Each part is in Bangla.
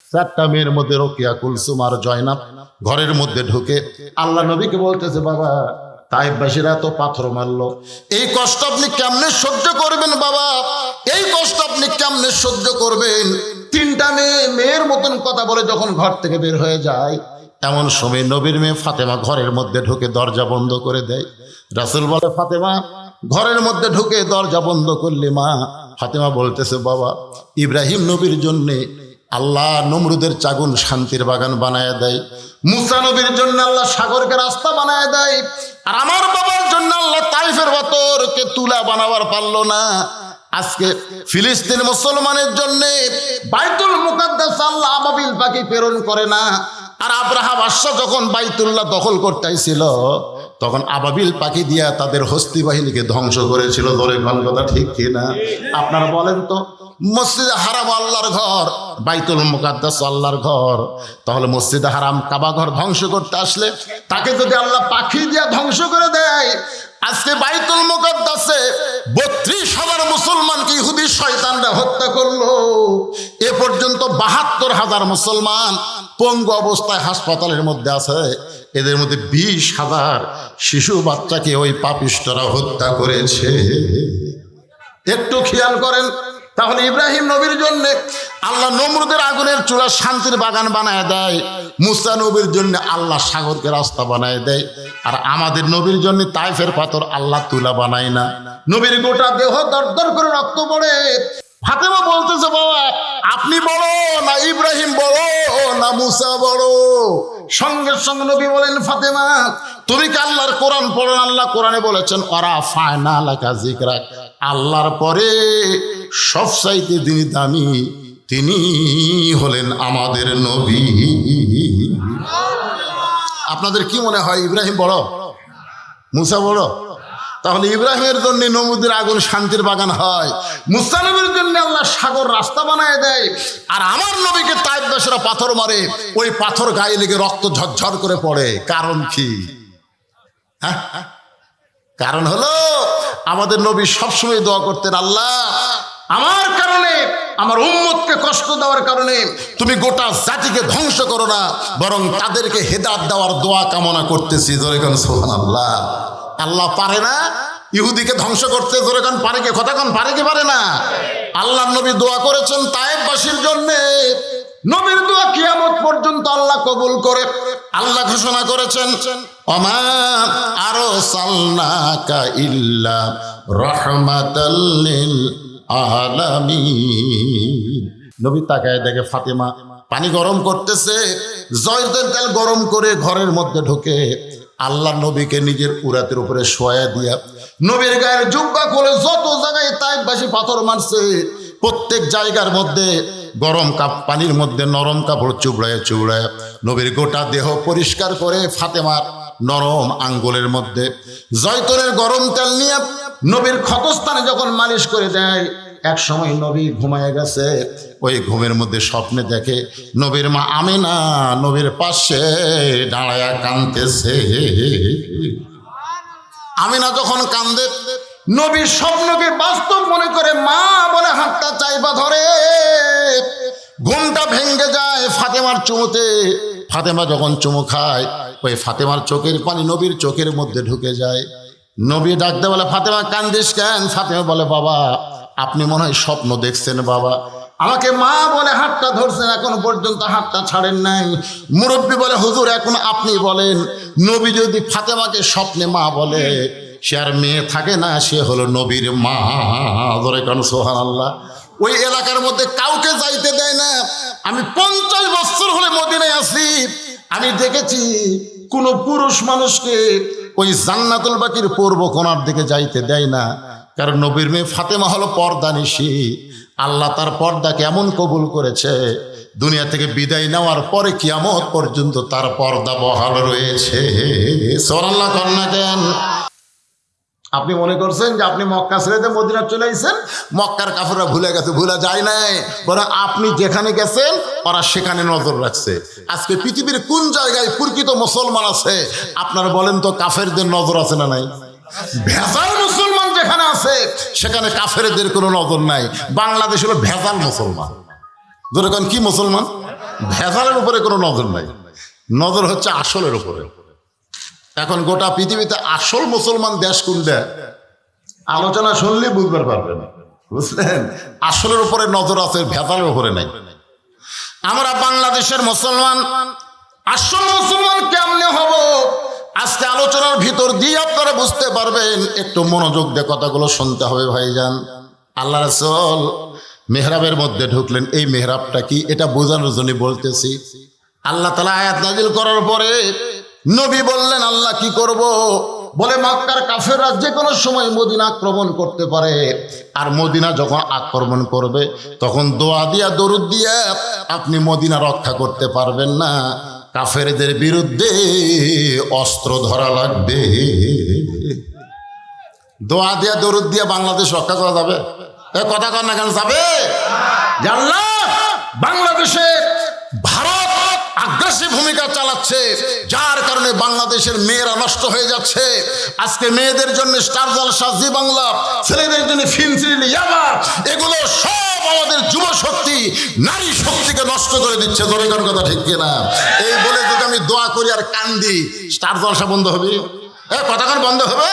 চারটা মেয়ের মধ্যে রোকেয়া, কুলসুম আর জয়নাব ঘরের মধ্যে ঢুকে আল্লাহ নবীকে বলতেছে, বাবা তাইফবাসীরা তো পাথর মারলো, এই কষ্ট আপনি কেমনে সহ্য করবেন বাবা, এই কষ্ট আপনি কেমনে সহ্য করবেন? তিনটা মেয়ের মতন কথা বলে যখন ঘর থেকে বের হয়ে যায়, এমন সময় নবীর মেয়ে ফাতেমা ঘরের মধ্যে ঢুকে দরজা বন্ধ করে দেয়। রাসূল বলে, ফাতেমা ঘরের মধ্যে ঢুকে দরজা বন্ধ করলে মা? ফাতেমা বলতেছে, বাবা ইব্রাহিম নবীর জন্যে আল্লাহ নমরুদের চাগুন শান্তির বাগান বানায় দেয়, মুসা নবীর জন্য আল্লাহ সাগরকে রাস্তা বানায় দেয়, আর আমার বাবার জন্য আল্লাহ তাইফের পাথরকে তুলা বানাবার পারলো না। আজকে ফিলিস্তিন মুসলমানের জন্য বাইতুল মুকাদ্দাস আল্লাহ আবাবিল পাখি প্রেরণ করে না। আর আব্রাহা বাদশা যখন বাইতুল্লাহ দখল করতে আইছিল, তখন আবাবিল পাখি দিয়া তাদের হস্তি বাহিনীকে ধ্বংস করেছিল। ধরে কোন কথা ঠিক কিনা? আপনারা বলেন তো, মসজিদে হারাম আল্লাহর ঘর, বাইতুল মুকাদ্দাস আল্লাহর ঘর, তাহলে মসজিদে হারাম কাবা ঘর ধ্বংস করতে আসলে তাকে যদি আল্লাহ পাখি দিয়া ধ্বংস করে দেয়, আজকে বাইতুল মুকাদ্দাসে 32,000 মুসলমানকে ইহুদি শয়তানরা হত্যা করলো। এ পর্যন্ত 72,000 মুসলমান পঙ্গু অবস্থায় হাসপাতালের মধ্যে আছে। এদের মধ্যে 20,000 শিশু বাচ্চাকে ওই পাপিষ্ঠরা হত্যা করেছে। একটু খেয়াল করেন। তাহলে ইব্রাহিম নবীর জন্য আল্লাহ নমরুদের আগুনের চুলা শান্তির বাগান বানায় দেয়, মুসা নবীর জন্য আল্লাহ সাগরকে রাস্তা বানায় দেয়, আর আমাদের নবীর জন্য তাইফের পাথর আল্লাহ তুলা বানায় না। নবীর গোটা দেহ দরদর করে রক্ত পড়ে। ফাতেমা বলতেছে, বাবা আপনি বড় না ইব্রাহিম বড় না মুসা বড়? সঙ্গে সঙ্গে নবী বলেন, ফাতেমা তুমি কি আল্লাহর কোরআন পড়ো? আল্লাহ কোরআনে বলেছেন, ওরা ফায়না লাকা যিকরাক, আল্লাহর পরে সবচাইতে যিনি দামি তিনি হলেন আমাদের নবী। আপনাদের কি মনে হয় ইব্রাহিম বড়, মুসা বড়? তাহলে ইব্রাহিমের জন্য নমরুদের আগুন শান্তির বাগান হয়, মুসা নবীর জন্য আল্লাহ সাগর রাস্তা বানায় দেয়, আর আমার নবীকে তাইফবাসীরা পাথর মারে, ওই পাথর গায়ে লেগে রক্ত ঝরঝর করে পড়ে। কারণ কি? কারণ হলো আমাদের নবী সবসময় দোয়া করতেন, আল্লাহ আমার কারণে, আমার উম্মতকে কষ্ট দেওয়ার কারণে তুমি গোটা জাতিকে ধ্বংস করো না, বরং তাদেরকে হেদায়েত দেওয়ার দোয়া কামনা করতেছি। জোরে কোন সুবহানাল্লাহ। আল্লাহ পারে না ইহুদিকে ধ্বংস করতে? জোরে কোন পারে কি? কথা কোন পারে কি? পারে না। আল্লাহর নবী দোয়া করেছেন তায়েফবাসীর জন্য, নবীর দোয়া কিয়ামত পর্যন্ত আল্লাহ কবুল করে। আল্লাহ ঘোষণা করেছেন, ওমা আরসালনাকা ইল্লা রাহমাতাল লিল আলামিন। নবী তাকায় দেখে ফাতেমা পানি গরম করতেছে, জয়তুন তেল গরম করে ঘরের মধ্যে ঢুকে আল্লাহ নবীকে নিজের উরাতের উপরে শোয়া দিয়া নবীর গায়ের জুব্বা খুলে যত জায়গায় তাইফবাসী পাথর মারছে প্রত্যেক জায়গার মধ্যে গরম পানির মধ্যে নরম কাপড় চুবড়ায় চুবড়ায় নবীর গোটা দেহ পরিষ্কার করে ফাতেমার নরম আঙ্গুলের মধ্যে জয়তুনের গরম তেল নিয়ে নবীর ক্ষতস্থানে যখন মালিশ করে দেয়, এক সময় নবী ঘুমায় গেছে। ওই ঘুমের মধ্যে স্বপ্নে দেখে নবীর মা আমিনা নবীর পাশে দাঁড়ায়া কাঁদতেছে। আমিনা যখন কান্দে, নবীর স্বপ্নকে বাস্তব মনে করে মা বলে হাতটা চাইবা ধরে, ঘুমটা ভেঙে যায় ফাতেমার চুমুতে। ফাতেমা যখন চুমু খায়, ওই ফাতেমার চোখের পানি নবীর চোখের মধ্যে ঢুকে যায়। নবী ডাকতে বলে, ফাতেমা কান্দিস কেন? ফাতেমা বলে, বাবা আপনি মনে হয় স্বপ্ন দেখছেন, বাবা আমাকে মা বলে হাতটা ধরছেন, এখনো পর্যন্ত হাতটা ছাড়েন নাই। মুরব্বী বলে, হুজুর এখন আপনি বলেন, নবী যদি ফাতেমাকে স্বপ্নে মা বলে, সে আর মেয়ে থাকে না, সে হলো নবীর মা। ধরে কেন সুবহানাল্লাহ। ওই এলাকার মধ্যে কাউকে যাইতে দেয় না। আমি 50 বছর হলে মদিনায় আছি, আমি দেখেছি কোন পুরুষ মানুষকে ওই জান্নাতুল বাকির পূর্ব কোণার দিকে যাইতে দেয় না। কারণ নবীর মেয়ে ফাতেমা হলো পর্দানিশী। আল্লাহ তার পর্দাকে এমন কবুল করেছে, দুনিয়া থেকে বিদায় নেওয়ার পরে কিয়ামত পর্যন্ত তার পর্দা বহাল রয়েছে। সুবহানাল্লাহ কন্যা কেন? আপনি মনে করছেন যে আপনি মক্কা ছেড়ে মদিনা চলে আইছেন, মক্কার কাফেররা ভুলে গেছে? ভুলে যায় নাই, বরং আপনি যেখানে গেছেন ওরা সেখানে নজর রাখছে। আজকে পৃথিবীর কোন জায়গায় প্রকৃত মুসলমান আছে আপনারা বলেন তো? কাফেরদের নজর আছে না নাই? ভেজাল মুসলমান যেখানে আছে সেখানে কাফেরদের কোনো নজর নাই। বাংলাদেশ হলো ভেজাল মুসলমান। ধরে কি মুসলমান? ভেজালের উপরে কোনো নজর নাই, নজর হচ্ছে আসলের উপরে। এখন গোটা পৃথিবীতে আসল মুসলমান দেশ কোনটা আলোচনা শুনলে বুঝতে পারবেন, বুঝলেন? আসলের উপরে নজর আছে, ভেজালের উপরে নাই। আমরা বাংলাদেশের মুসলমান, আসল মুসলমান কেমনে হব আজকে আলোচনার ভিতর দিয়ে আপনারা বুঝতে পারবেন। একটু মনোযোগ দিয়ে কথাগুলো শুনতে হবে ভাইজান। আল্লাহ রাসূল মেহরাবের মধ্যে ঢুকলেন। এই মেহরাবটা কি এটা বোঝানোর জন্য বলতেছি। আল্লাহ তাআলা আয়াত নাজিল করার পরে নবী বললেন আল্লাহ কি করব? বলে মক্কার কাফেররা যে কোনো সময় মদিনা আক্রমণ করতে পারে, আর মদিনা যখন আক্রমণ করবে তখন দোয়া দিয়া দরুদ দিয়া আপনি মদিনা রক্ষা করতে পারবেন না, কাফেরদের বিরুদ্ধে অস্ত্র ধরা লাগবে। দোয়া দিয়া দরুদ দিয়া বাংলাদেশ রক্ষা করা যাবে? এ কথা কর না কেন যাবে? আল্লাহ বাংলাদেশে ভারত আগ্রাসী ভূমিকা চালাচ্ছে, যার কারণে বাংলাদেশের মেয়েরা নষ্ট হয়ে যাচ্ছে। আজকে মেয়েদের জন্য স্টার জলসা, জি বাংলা, ছেলেদের জন্য ফিল্ম সিরিয়াল, ইয়াবা, এগুলো সব আমাদের যুব শক্তি, নারী শক্তিকে নষ্ট করে দিচ্ছে। জোরেগান কথা ঠিক কিনা? এই বলে যদি আমি দোয়া করি আর কান্দি, স্টার জলসা বন্ধ হবে? কথাক্ষণ বন্ধ হবে?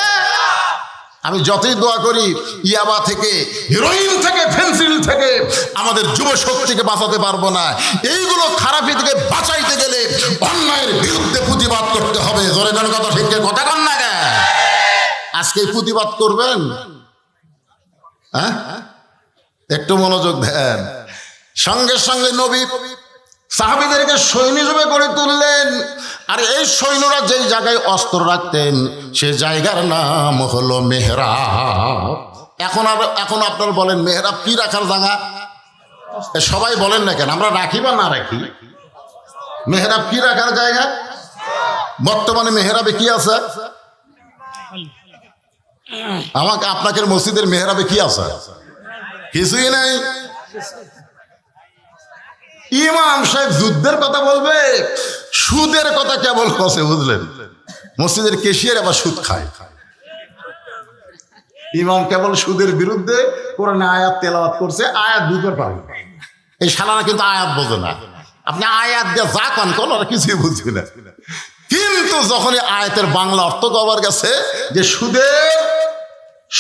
আমি যতই দোয়া করি ইয়াবা থেকে, হিরোইন থেকে, ফেন্সিল থেকে আমাদের যুব শক্তিকে বাঁচাতে পারবো না। এইগুলো খারাপি থেকে বাঁচাইতে গেলে অন্যায়ের বিরুদ্ধে প্রতিবাদ করতে হবে। জোরে গান কথা ঠিক কথা কন না কেন? আজকে প্রতিবাদ করবেন? হ্যাঁ, একটু মনোযোগ দেন। সঙ্গে সঙ্গে নবী সাহাবীদেরকে সৈন্য হিসেবে গড়ে তুললেন। আর এই সৈন্যরা যেই জায়গায় অস্ত্র রাখতেন সে জায়গার নাম হলো মেহরাব। এখন আপনারা বলেন মেহরাব কি রাখার জায়গা? সবাই বলেন না কেন? আমরা রাখি বা না রাখি, মেহরাব কি রাখার জায়গা? বর্তমানে মেহরাবে কি আছে? আমাকে আপনাকে মসজিদের মেহরাবে কি আছে? কিছুই নাই। ইমাম সাহেব যুদ্ধের কথা বলবে, সুদের কথা কেবল কষে, বুঝলেন? মসজিদের কেশিয়ার আবার সুদ খায়। ইমাম কেবল সুদের বিরুদ্ধে কোরআনে আয়াত তেলাওয়াত করছে, আয়াত দুটোর পাবে। এই শালারা কিন্তু আয়াত বোঝে না। আপনি আয়াত দিয়ে যা কান করেন ওরা কিছুই বুঝবে না। কিন্তু যখনই আয়াতের বাংলা অর্থ কবার গেছে যে সুদের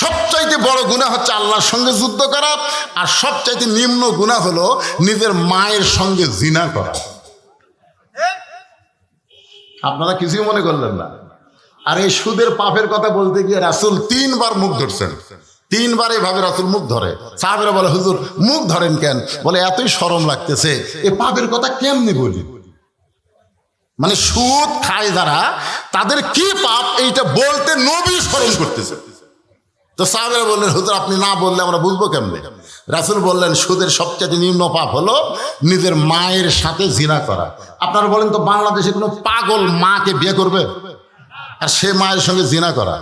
সবচাইতে বড় গুনাহ হচ্ছে আল্লাহর সঙ্গে যুদ্ধ করা, আর সবচাইতে নিম্ন গুনাহ হলো নিজের মায়ের সঙ্গে জিনা করা। আপনারা কিছুই মনে করলেন না। আর এই সুদের পাপের কথা বলতে গিয়ে রাসূল 3 বার মুখ ধরছেন। 3 বার এইভাবে রাসূল মুখ ধরে। সাহাবীরা বলে হুজুর মুখ ধরেন কেন? বলে এতই শরম লাগতেছে, এই পাপের কথা কেমনে বলি। মানে সুদ খায় যারা, তাদের কি পাপ এইটা বলতে নবী শরম করতেছে। তো সাহাবীরা বললেন হুজুর আপনি না বললে আমরা বুঝবো কেমনে? রাসূল বললেন সুদের সবচেয়ে নিম্ন পাপ হলো নিজের মায়ের সাথে জিনা করা। আপনারা বলেন তো বাংলাদেশে কোনো পাগল মাকে বিয়ে করবে আর সে মায়ের সঙ্গে জিনা করা?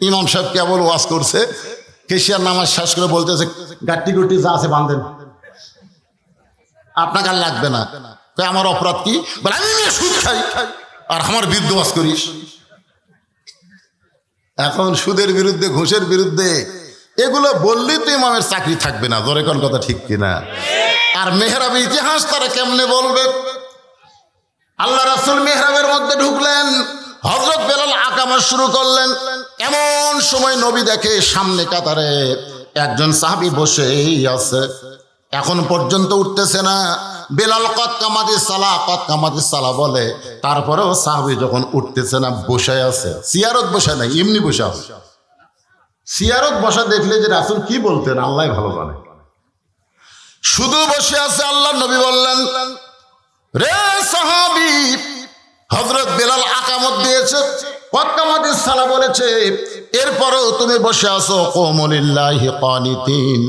ইমাম সাহেব কেবল ওয়াজ করছে, কেশিয়ার নামাজ শেষ করে বলতেছে গাট্টি গুটি যা আছে বাঁধেন, আপনাকে আর লাগবে না। আমার অপরাধ কি? বলে আমি সুদ খাই আর আমার বিরুদ্ধে ওয়াজ করিস। এখন সুদের বিরুদ্ধে, ঘুষের বিরুদ্ধে এগুলো বললেই তো ইমামের চাকরি থাকবে না। জোরে কোন কথা ঠিক কিনা? আর মেহরাবের ইতিহাস তারা কেমনে বলবে? আল্লাহ রাসূল মেহরাবের মধ্যে ঢুকলেন, হযরত বেলাল আকামত শুরু করলেন। এমন সময় নবী দেখে সামনে কাতারে একজন সাহাবী বসেই আছে, এখন পর্যন্ত উঠতেছে না। বেলাল কদ কামাতিস সালাহ বলে, তারপরেও সাহাবী যখন উঠতেছে না বসে আছে। সিয়ারত বসে নাই, এমনি বসে আছে। সিয়ারত বসা দেখলে যে রাসূল কি বলতেন আল্লাহ ভালো জানে। শুধু বসে আছে। আল্লাহ নবী বললেন রে সাহাবী, হযরত বেলাল আকামত দিয়েছে, কদ কামাতিস সালাহ বলেছে, এরপরেও তুমি বসে আছো। কুমু লিল্লাহি কানিতিন,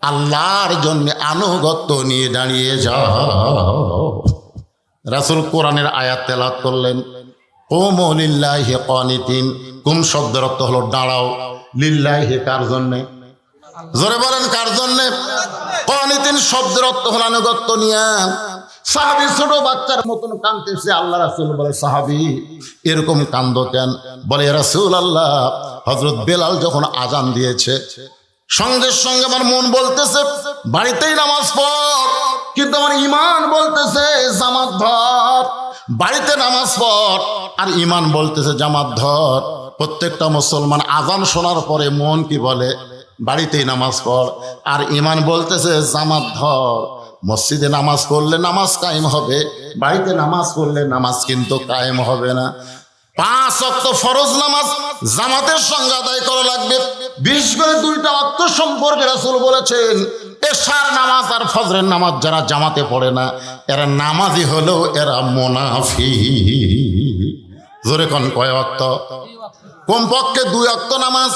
আল্লাহর জন্য আনুগত্য নিয়ে দাঁড়িয়ে যাও। রাসূল কোরআনের আয়াত তেলাওয়াত করলেন, কুমু লিল্লাহি কানিতিন। কুম শব্দের অর্থ হলো দাঁড়াও, লিল্লাহি কার জন্যে? জোরে বলেন কার জন্যে? কানিতিন শব্দের অর্থ হলো আনুগত্য নিয়ে। সাহাবী ছোট বাচ্চার মতন কাঁদতেছে। আল্লাহ রাসূল বলে সাহাবী এরকম কান্দো কেন? বলে রাসূলুল্লাহ হযরত বেলাল যখন আজান দিয়েছে সঙ্গে সঙ্গে আমার মন বলতেছে বাড়িতেই নামাজ পড়, কিন্তু আমার ইমান বলতেছে জামাত ধর, বাড়িতে নামাজ পড়। আর ইমান বলতেছে জামাত ধর। প্রত্যেকটা মুসলমান আজান শোনার পরে মন কি বলে? বাড়িতেই নামাজ পড়। আর ইমান বলতেছে জামাত ধর। মসজিদে নামাজ পড়লে নামাজ কায়েম হবে, বাড়িতে নামাজ পড়লে নামাজ কিন্তু কায়েম হবে না। 5 ওয়াক্ত ফরজ নামাজ জামাতের সঙ্গে আদায় করা লাগবে। বিশেষ করে 2টা ওয়াক্ত সম্পর্কে রাসূল বলেছেন, এশার নামাজ আর ফজরের নামাজ যারা জামাতে পড়ে না, এরা নামাজি হলেও এরা মুনাফিক। জোরে কোন কয় ওয়াক্ত? কমপক্ষে 2 ওয়াক্ত নামাজ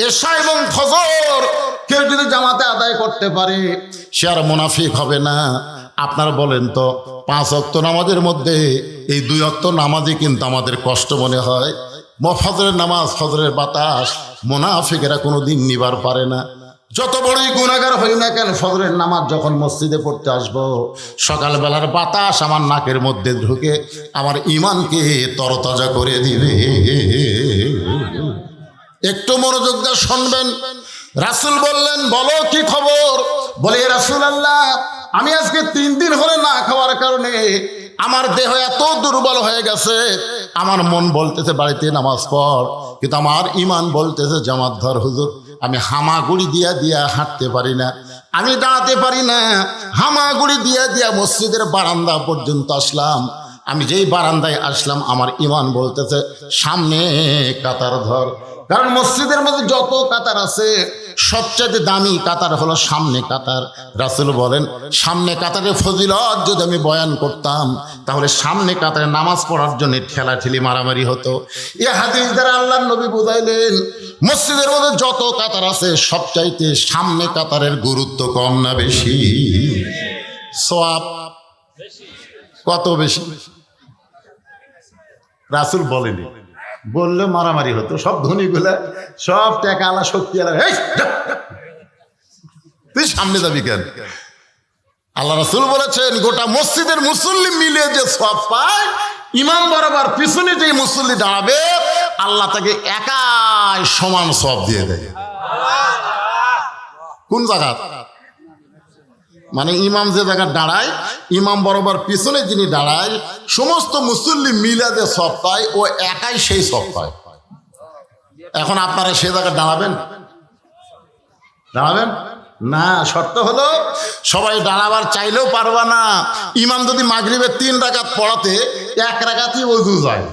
এশা এবং ফজর কেউ যদি জামাতে আদায় করতে পারে, সে আর মুনাফিক হবে না। আপনারা বলেন তো, 5 ওয়াক্ত নামাজের মধ্যে এই 2 ওয়াক্ত নামাজই কিন্তু আমাদের কষ্ট মনে হয়। ফজরের নামাজ, ফজরের বাতাস মুনাফিকেরা কোনোদিন নিবার পারে না। যত বড়ই গুনাহগার হই না কেন, ফজরের নামাজ যখন মসজিদে পড়তে আসবো, সকালবেলার বাতাস আমার নাকের মধ্যে ঢুকে আমার ঈমানকে তরতাজা করে দিবে। একটু মনোযোগ দিয়ে শুনবেন। রাসূল বললেন, বলো কি খবর? বলে, রাসূলুল্লাহ, আমি আজকে 3 দিন হলে না খাওয়ার কারণে আমার দেহ এত দুর্বল হয়ে গেছে। আমার মন বলতেছে বাড়িতে নামাজ পড়, কিন্তু আমার ঈমান বলতেছে জামাত ধর। হুজুর, আমি হামাগুড়ি দিয়া হাঁটতে পারি না, আমি দাঁড়াতে পারি না। হামাগুড়ি দিয়া মসজিদের বারান্দা পর্যন্ত আসলাম। আমি যেই বারান্দায় আসলাম, আমার ঈমান বলতেছে সামনে কাতার ধর। কারণ মসজিদের মধ্যে যত কাতার আছে, সবচেয়ে দামি কাতার হলো সামনে কাতার। রাসূল বলেন, সামনে কাতারের ফজিলত যদি আমি বয়ান করতাম, তাহলে সামনে কাতারে নামাজ পড়ার জন্য ঠেলাঠেলি মারামারি হতো। এই হাদিস দ্বারা আল্লাহর নবী বুঝাইলেন, মসজিদের মধ্যে যত কাতার আছে, সবচাইতে সামনে কাতারের গুরুত্ব কম না বেশি? সওয়াব কত বেশি? রাসূল বলেনি, বললে মারামারি হতো। সব ধনীগুলা, সব টাকা আলা, শক্তি আলা, তুই সামনে যাবি কেন? আল্লাহ রাসূল বলেছেন, গোটা মসজিদের মুসল্লি মিলে যে সওয়াব পায়, ইমাম বরাবর পিছনে যে মুসল্লি দাঁড়াবে, আল্লাহ তাকে একাই সমান সওয়াব দিয়ে দেয়। কোন জায়গা? মানে ইমাম যে জায়গায় দাঁড়ায়, ইমাম বরাবর পিছনে যিনি দাঁড়ায়, সমস্ত মুসল্লি মিলে যে সওয়াব পায়, ও একাই সেই সওয়াব পায়। এখন আপনারা সে জায়গায় দাঁড়াবেন? দাঁড়াবেন না। শর্ত হলো, সবাই দাঁড়াবার চাইলেও পারবা না। ইমাম যদি মাগরিবের 3 রাকাত পড়াতে 1 রাকাতই ওযু যায়,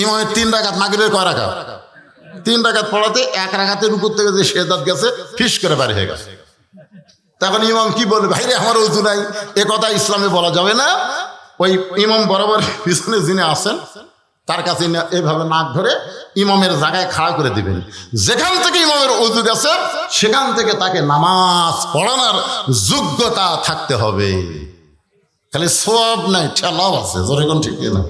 ইমামের 3 রাকাত, মাগরিবের কয় রাকাত? 3 রাকাত পড়াতে 1 রাকাতের উপর থেকে যে সেজদাত গেছে, ফিস করে বাড়ি হয়ে গেছে। তখন ইমাম কি বলবে? ভাইরে, আমার ওযু নাই। এ কথা ইসলামে বলা যাবে না। ওই ইমাম বরাবর পিছনে যিনি আছেন, তার কাছে এইভাবে নাক ধরে ইমামের জায়গায় খাড়া করে দিবেন। যেখান থেকে ইমামের ওযু গেছে, সেখান থেকে তাকে নামাজ পড়ানোর যোগ্যতা থাকতে হবে। খালি সওয়াব নাই, ঠেলাও আছে। জোরে কোন ঠিক না?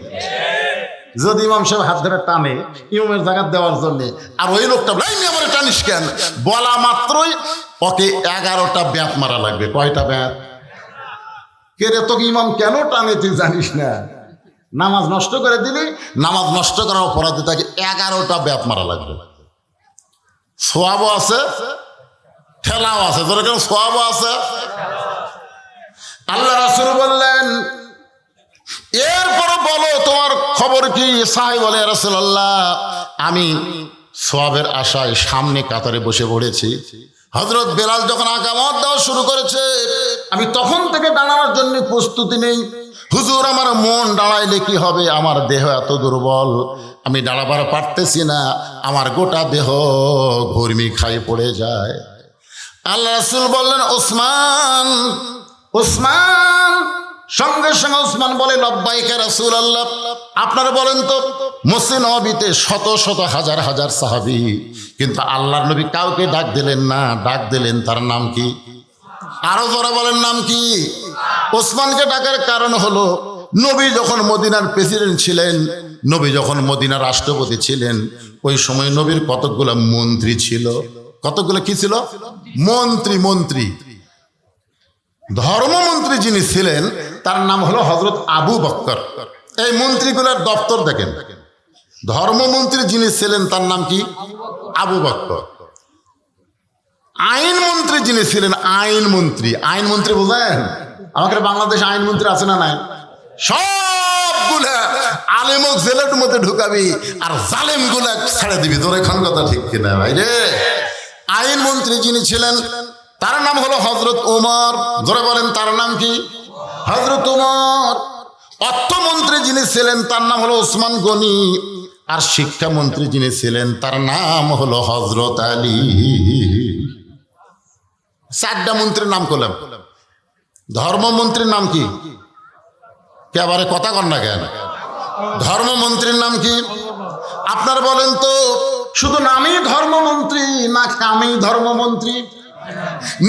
যদি ইমাম সাহেব হাত ধরে টানে ইমামের জায়গা দেওয়ার জন্য, আর ওই লোকটা আমার টানিস কেন বলা মাত্রই ওকে 11টা ব্যাত মারা লাগবে। কয়টা ব্যাত? কে রে, তোকে ইমাম কেন টানে তুই জানিস না? নামাজ নষ্ট করে দিলি, নামাজ নষ্ট করার অপরাধে তাকে 11টা ব্যাত মারা লাগবে। সওয়াবও আছে, ঠেলাও আছে। ধরে কেন সওয়াবও আছে। আল্লাহ রাসূল বললেন, এরপরে বলো তোমার খবর কি? সাহাবী বলে, ইয়া রাসূলুল্লাহ, আমি সওয়াবের আশায় সামনে কাতারে বসে পড়েছি। হযরত বেলাল যখন আকামত দেওয়া শুরু করেছে, আমি তখন থেকে দাঁড়ানোর জন্য প্রস্তুতি নেই। হুজুর, আমার মন দাঁড়াইলে কি হবে? আমার দেহ এত দুর্বল, আমি দাঁড়াবার পারতেছি না। আমার গোটা দেহ ঘর্মি খাই পড়ে যায়। আল্লাহ রাসূল বললেন, ওসমান, ওসমান। সঙ্গে সঙ্গে ওসমান বলে, লব্বাইক ইয়া রাসূলুল্লাহ। আপনারা বলেন তো, মসজিদ নববীতে শত শত হাজার হাজার সাহাবী, কিন্তু আল্লাহর নবী কাউকে ডাক দিলেন না। ডাক দিলেন, তার নাম কি? আরো যারা বলেন, নাম কি? ওসমানকে ডাকার কারণ হলো, নবী যখন মদিনার প্রেসিডেন্ট ছিলেন, নবী যখন মদিনার রাষ্ট্রপতি ছিলেন, ওই সময় নবীর কতগুলো মন্ত্রী ছিল। কতগুলো কি ছিল? মন্ত্রী। মন্ত্রী, ধর্মমন্ত্রী যিনি ছিলেন, তার নাম হলো হযরত আবু বকর। এই মন্ত্রীগুলোর দপ্তর দেখেন। ধর্মমন্ত্রী যিনি ছিলেন, তার নাম কি? আবু বকর। আইনমন্ত্রী যিনি ছিলেন, আইনমন্ত্রী, আইনমন্ত্রী বোঝেন? আমাদের বাংলাদেশে আইনমন্ত্রী আছে না নাই? সবগুলা আলেমক জেলের মধ্যে ঢুকাবি আর জালেম গুলা ছেড়ে দিবি। তোর এখন কথা ঠিক কিনা ভাই রে? আইনমন্ত্রী যিনি ছিলেন তার নাম হলো হযরত ওমর। ধরে বলেন তার নাম কি? হযরত ওমর। অর্থমন্ত্রী যিনি ছিলেন তার নাম হলো ওসমান গনি। আর শিক্ষামন্ত্রী যিনি ছিলেন তার নাম হলো হযরত আলী। চারটা মন্ত্রীর নাম করলাম। ধর্মমন্ত্রীর নাম কি? এবারে কথা কন না কেন? ধর্মমন্ত্রীর নাম কি? আপনার বলেন তো, শুধু নামই ধর্মমন্ত্রী না কামেই ধর্মমন্ত্রী?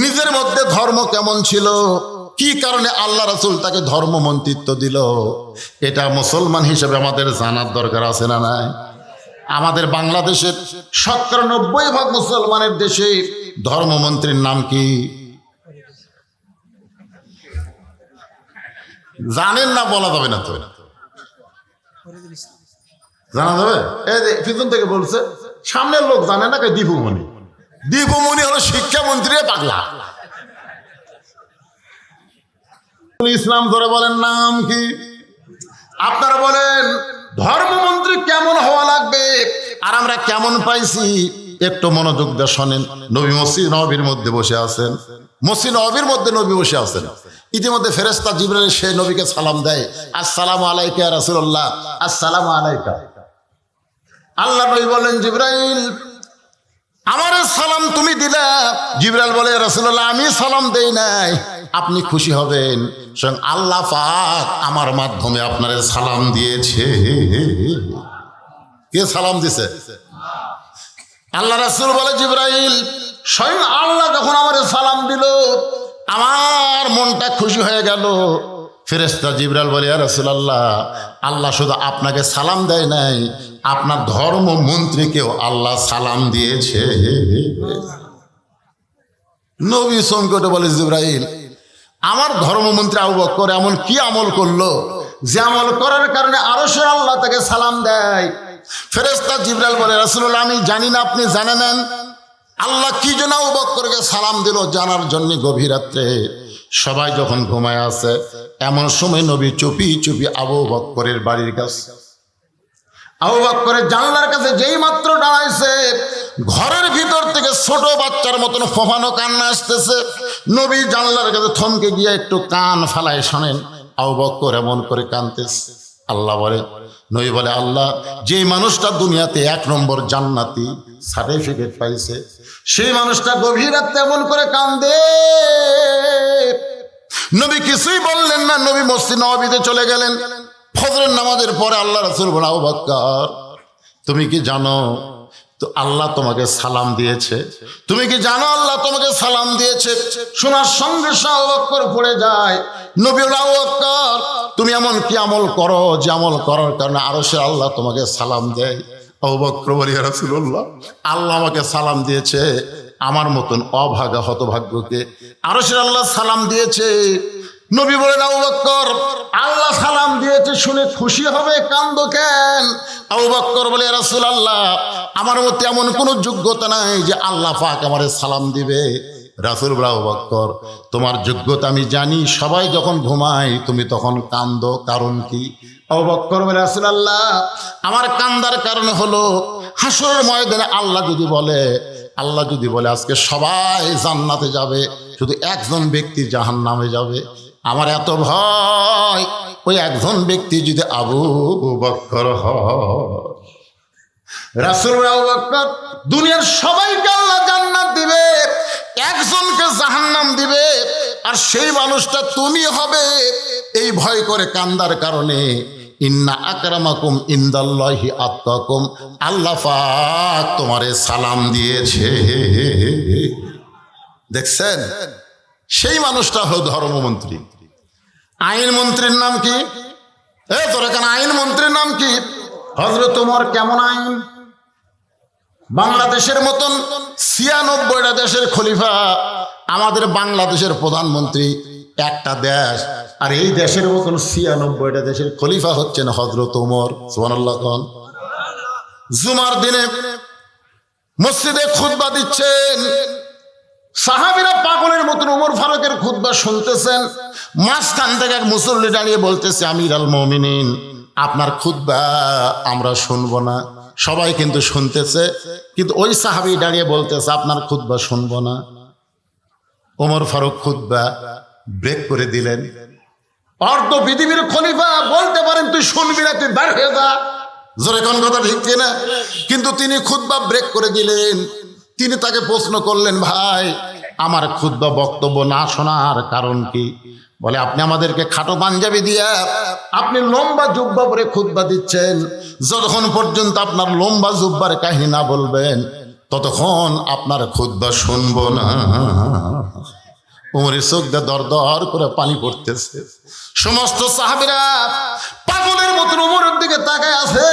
নিজের মধ্যে ধর্ম কেমন ছিল, কি কারণে আল্লাহ রাসূল তাকে ধর্মমন্ত্রিত্ব দিল, এটা মুসলমান হিসেবে আমাদের জানার দরকার আছে না নাই? আমাদের বাংলাদেশের ৯৭% মুসলমানের দেশে ধর্মমন্ত্রীর নাম কি জানেন না? বলা যাবে না তো, জানা যাবে? এই যে পিছন থেকে বলছে, সামনের লোক জানে না। দীপুমণি, দীপুমণি হলো শিক্ষামন্ত্রী পাগলা। ইসলাম ধরে বলেন নাম কি? আপনারা বলেন ধর্মমন্ত্রী কেমন হওয়া লাগবে আর আমরা কেমন পাইছি? একটু মনোযোগ দিয়ে শোনেন। নবী মসজিদ নববীর মধ্যে বসে আছেন, মসজিদ নববীর মধ্যে নবী বসে আছেন। ইতিমধ্যে ফেরেশতা জিবরাইল সে নবীকে সালাম দেয়, আসসালামু আলাইকা ইয়া রাসূলুল্লাহ, আসসালামু আলাইকা। আল্লাহ নবী বলেন, জিবরাইল আমারে সালাম তুমি দিলা। জিবরাইল বলে, রাসূলুল্লাহ আমি সালাম দেই নাই, আপনি খুশি হবেন, স্বয়ং আল্লাহ পাক আমার মাধ্যমে আপনারে সালাম দিয়েছে। কে সালাম দিছে? আল্লাহ রাসূল বলে, জিবরাইল স্বয়ং আল্লাহ যখন আমারে সালাম দিল আমার মনটা খুশি হয়ে গেল। ফেরেশতা জিবরাইল বলে, ইয়া রাসূলুল্লাহ আল্লাহ শুধু আপনাকে সালাম দেয় নাই, আপনার ধর্মমন্ত্রীকেও আল্লাহ সালাম দিয়েছে। নবী সংকটে বলে, জিবরাইল আমার ধর্মমন্ত্রী আবু বকর এমন কি আমল করলো যে আমল করার কারণে আরশের আল্লাহ তাকে সালাম দেয়? ফেরেশতা জিবরাইল বলে, রাসূলুল্লাহ আমি জানি না, আপনি জানে নেন। আল্লাহ কি জন্য আবু বকরকে সালাম দিল জানার জন্য গভীর রাত্রে সবাই যখন ঘুমায় আছে, এমন সময় নবী চুপি চুপি আবু বকরের বাড়ির কাছে, আবু বকরের জানলার কাছে যেই মাত্র দাঁড়াইছে, ঘরের ভিতর থেকে ছোট বাচ্চার মতন ফোফানো কান্না আসতেছে। নবী জানলার কাছে থমকে গিয়ে একটু কান ফালায় শোনেন আবু বকর এমন করে কাঁদতেছে। আল্লাহ বলে, নবী বলে, আল্লাহ যেই মানুষটা দুনিয়াতে ১ নম্বর জান্নাতি সার্টিফিকেট পাইছে, সেই মানুষটা গভীর রাতে এমন করে কান্দে। নবী কিছুই বললেন না, নবী মসজিদ নববীতে চলে গেলেন। ফজরের নামাজের পরে আল্লাহ রাসূল বলে, আবু বকর তুমি কি জানো তো আল্লাহ তোমাকে সালাম দিয়েছে? তুমি কি জানো আল্লাহ তোমাকে সালাম দিয়েছে? শোনার সঙ্গে আবু বকর পড়ে যায়। নবী বলে, আবু বকর তুমি এমন কি আমল করো যে আমল করার কারণে আরশের আল্লাহ তোমাকে সালাম দেয়? আবু বকর বলে, ইয়া রাসূলুল্লাহ আল্লাহ আমাকে সালাম দিয়েছে, আমার মতন অভাগা হতভাগ্যকে আরশের আল্লাহ সালাম দিয়েছে। নবী বলেন, আবু বকর আল্লাহ সালাম দিয়েছে শুনে খুশি হবে, কান্দো কেন? আবু বকর বলে, ইয়া রাসূলুল্লাহ আমার মধ্যে এমন কোনো যোগ্যতা নাই যে আল্লাহ পাক আমারে সালাম দিবে। রাসূল বলে, আবু বকর তোমার যোগ্যতা আমি জানি, সবাই যখন ঘুমায় তুমি তখন কান্দো, কারণ কি? আবু বকর বলে, রাসূলুল্লাহ আমার কান্দার কারণ হলো হাসরের ময়দানে আল্লাহ যদি বলে আজকে সবাই জান্নাতে যাবে, শুধু একজন ব্যক্তি জাহান্নামে যাবে, আমার এত ভয় ওই একজন ব্যক্তি যদি আবু বকর হয়। রাসূল আবু বকর দুনিয়ার সবাইকে আল্লাহ জান্নাত দিবে, একজনকে জাহান্নাম দিবে, আর সেই মানুষটা তুমি হবে। এই ভয় করে কান্দার কারণে ইন্না আকরামাকুম ইনদাল্লাহি আতকাকুম, আল্লাহ পাক তোমারে সালাম দিয়েছে। দেখছেন, সেই মানুষটা হলো ধর্মমন্ত্রী। আইনমন্ত্রীর নাম কি? তোর এখানে আইনমন্ত্রীর নাম কি? হযরত ওমর। কেমন আইন? বাংলাদেশের মতন ৯৬টা দেশের খলিফা, আমাদের বাংলাদেশের প্রধানমন্ত্রী একটা দেশ, আর এই দেশের মতন ৯৬টা দেশের খলিফা হচ্ছেন হযরত ওমর। সুবহানাল্লাহ। জুমার দিনে মসজিদে খুতবা দিচ্ছেন, সাহাবীরা পাগলের মতন ওমর ফারুকের খুতবা শুনতেছেন। মাঝখান থেকে এক মুসল্লি দাঁড়িয়ে বলতেছে, আমির আল মুমিনিন, আপনার খুতবা আমরা শুনবো না। সবাই কিন্তু শুনতেছে, কিন্তু ওই সাহাবী দাঁড়িয়ে বলতেছে আপনার খুতবা শুনবো না। ওমর ফারুক খুতবা ব্রেক করে দিলেন। অর্ধ পৃথিবীর খলিফা বলতে পারেন তুই শুনবি না, তুই বের হয়ে যা, জোরে কোন কথা ঠিক কিনা? কিন্তু তিনি খুতবা ব্রেক করে দিলেন। তিনি তাকে প্রশ্ন করলেন, ভাই আমার খুতবা বক্তব্য না শোনার কারণ কি? বলে, আপনি আমাদেরকে খাটো পাঞ্জাবি দিয়া আপনি লম্বা জুব্বা পরে খুতবা দিচ্ছেন, যতক্ষণ পর্যন্ত আপনার লম্বা জুব্বার কাহিনী না বলবেন ততক্ষণ আপনার খুতবা শুনবো না। উমরের চোখ দিয়ে দর দর করে পানি পড়তেছে। সমস্ত সাহাবীরা পাগলের মতন উমরের দিকে তাকায় আছে।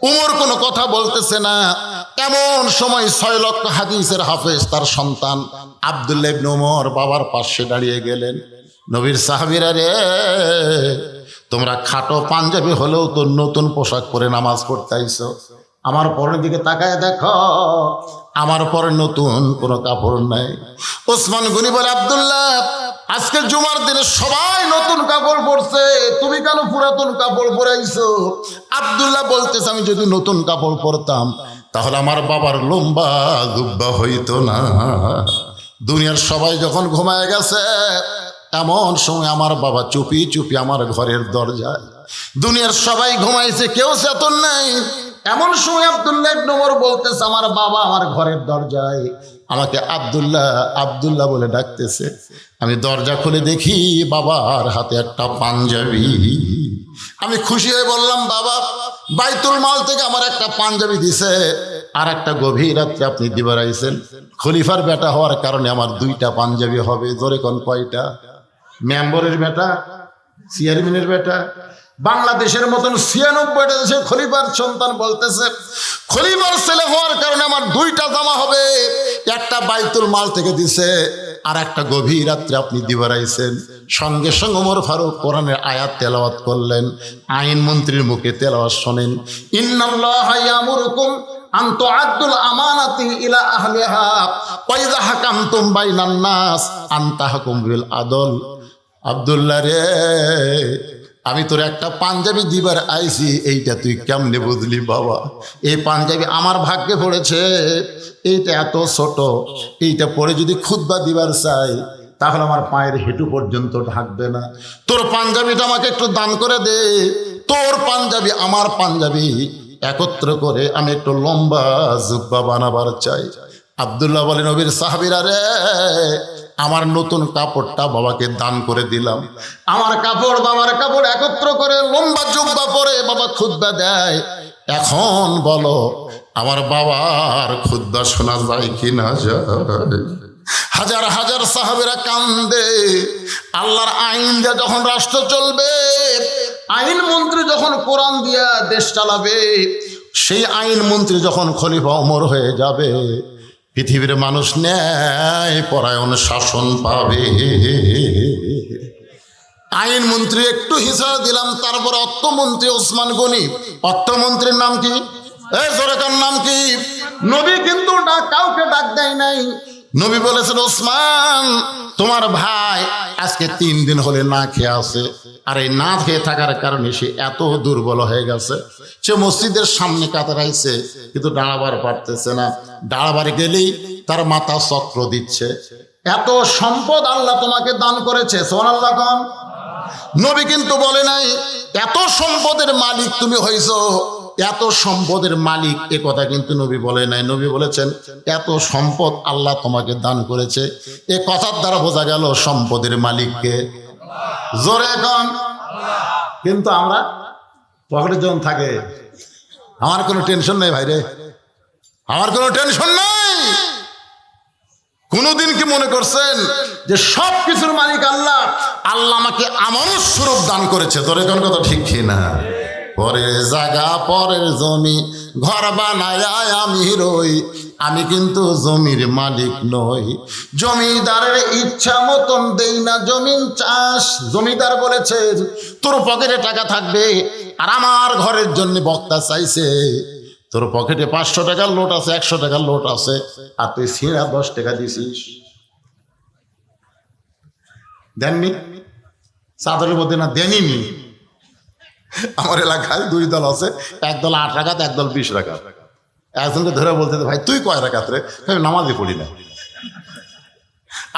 উমর কোনো কথা বলতেছে না। এমন সময় 6 লক্ষ হাদিসের হাফেজ তার সন্তান আব্দুল্লাহ ইবনে উমর বাবার পাশে দাঁড়িয়ে গেলেন। নবীর সাহাবীরা রে, তোমরা খাটো পাঞ্জাবি হলেও তো নতুন পোশাক পরে নামাজ পড়তে আইছো, আমার পরের দিকে তাকায় দেখো, আমার পরে নতুন কোনো কাপড় নাই। ওসমান গনি বলে, আব্দুল্লাহ আজকে জুমার দিনে সবাই নতুন কাপড় পরছে, তুমি কেন পুরাতন কাপড় পরাইছো? আব্দুল্লাহ বলতেছে, আমি যদি নতুন কাপড় পরতাম তাহলে আমার বাবার লম্বা জুব্বা হইতো না। দুনিয়ার সবাই যখন ঘুমায় গেছে, এমন সময় আমার বাবা চুপি চুপি আমার ঘরের দরজায়, দুনিয়ার সবাই ঘুমাইছে, কেউ চেতন নাই, এমন সময় আব্দুল্লাহ ইবনে উমর বলতেছে, আমার বাবা আমার ঘরের দরজায় আমাকে আব্দুল্লাহ আব্দুল্লাহ বলে ডাকতেছে। আমি দরজা খুলে দেখি বাবার হাতে একটা পাঞ্জাবি। আমি খুশি হয়ে বললাম, বাবা বাইতুল মাল থেকে আমার একটা পাঞ্জাবি দিছে, আর একটা গভীর রাত্রে আপনি দিবার আইছেন। খলিফার বেটা হওয়ার কারণে আমার 2টা পাঞ্জাবি হবে। জোরে কোন কয়টা? মেম্বরের বেটা, চেয়ারম্যানের বেটা, বাংলাদেশের মতন 96টা দেশে খলিফার সন্তান বলতেছে, খলিফার ছেলে হওয়ার কারণে আমার 2টা জামা হবে, একটা বাইতুল মাল থেকে দিছে, আর একটা গভীর রাত্রে আপনি দিবার আইছেন। সঙ্গে সঙ্গে ওমর ফারুক কোরআনের আয়াত তেলাওয়াত করলেন। আইন মন্ত্রীর মুখে তেলাওয়াত শোনেন, ইন্নাল্লাহা ইয়ামুরুকুম আন তুআদ্দুল আমানাতি ইলা আহলিহা ওয়া ইযা হাকামতুম বাইনান নাস আন তাহকুম বিল আদল। আব্দুল্লাহ রে, আমি তোর একটা পাঞ্জাবি দিবার আইছি, এইটা তুই কেমনে বুঝলি বাবা? এই পাঞ্জাবি আমার ভাগ্যে পড়েছে, এইটা এত ছোট, এইটা পরে যদি খুতবা দিবার চাই তাহলে আমার পায়ের হেঁটু পর্যন্ত ঢাকবে না। তোর পাঞ্জাবিটা আমাকে একটু দান করে দে। তোর পাঞ্জাবি আমার পাঞ্জাবি একত্র করে আমি একটু লম্বা জুব্বা বানাবার চাই। আব্দুল্লাহ বলে, নবীর সাহাবীরা রে, আমার নতুন কাপড়টা বাবাকে দান করে দিলাম, আমার কাপড় বাবার কাপড় একত্র করে লম্বা জুব্বা পরে বাবা খুতবা দেয়। এখন বলো আমার বাবার খুতবা শোনা যায় কি না যায়? হাজার হাজার সাহাবীরা কান্দে। আল্লাহর আইন দিয়ে যখন রাষ্ট্র চলবে, আইন মন্ত্রী যখন কোরআন দিয়া দেশ চালাবে, সেই আইন মন্ত্রী যখন খলিফা ওমর হয়ে যাবে, পৃথিবীর মানুষ ন্যায় পরায়ণ শাসন পাবে। আইন মন্ত্রী একটু হিসাব দিলাম, তারপর অর্থমন্ত্রী ওসমান গনি। অর্থমন্ত্রীর নাম কি? এই জোরেকার নাম কি? নবী কিন্তু কাউকে ডাক দেয় নাই। নবী বলেছেন, ওসমান তোমার ভাই আজকে 3 দিন হলে না খেয়ে আছে, আর এই না খেয়ে থাকার কারণে সে এত দুর্বল হয়ে গেছে, সে মসজিদের সামনে কাতরাইছে কিন্তু দাঁড়াবার পারতেছে না, দাঁড়াবার গেলেই তার মাথা চক্র দিচ্ছে। এত সম্পদ আল্লাহ তোমাকে দান করেছে, সুবহানাল্লাহ কোন? নবী কিন্তু বলে নাই এত সম্পদের মালিক তুমি হইছো, এত সম্পদের মালিক, এ কথা কিন্তু নবী বলে নাই। নবী বলেছেন এত সম্পদ আল্লাহ তোমাকে দান করেছে। এ কথার দ্বারা বোঝা গেল সম্পদের মালিককে। জোরে এখন। কিন্তু আমরা পকেটে যখন থাকে, আমার কোনো টেনশন নেই ভাইরে, আমার কোনো টেনশন নেই। কোনদিন কি মনে করছেন যে সব কিছুর মালিক আল্লাহ? আল্লাহ আমাকে আমানত স্বরূপ দান করেছে। তোর কোন কথা ঠিক না? পরের জায়গা পরের জমি ঘর বানায় আমি রই, আমি কিন্তু জমির মালিক নই। জমিদারের ইচ্ছা মতন দেই না জমিন চাষ। জমিদার বলেছে তোর পকেটে টাকা থাকবে, আর আমার ঘরের জন্য বক্তা চাইছে তোর পকেটে 500 টাকার নোট আছে, 100 টাকার নোট আছে, আর তুই ছিঁড়া 10 টাকা দিছিস। দেননি? চাদরের মধ্যে না দেননি। আমার এলাকায় 2 দল আছে, এক দল 8 রাকাত, এক দল 20 রাকাত। একজনকে ধরে বলতে, ভাই তুই কয় রাকাত রে? নামাজই পড়ি না।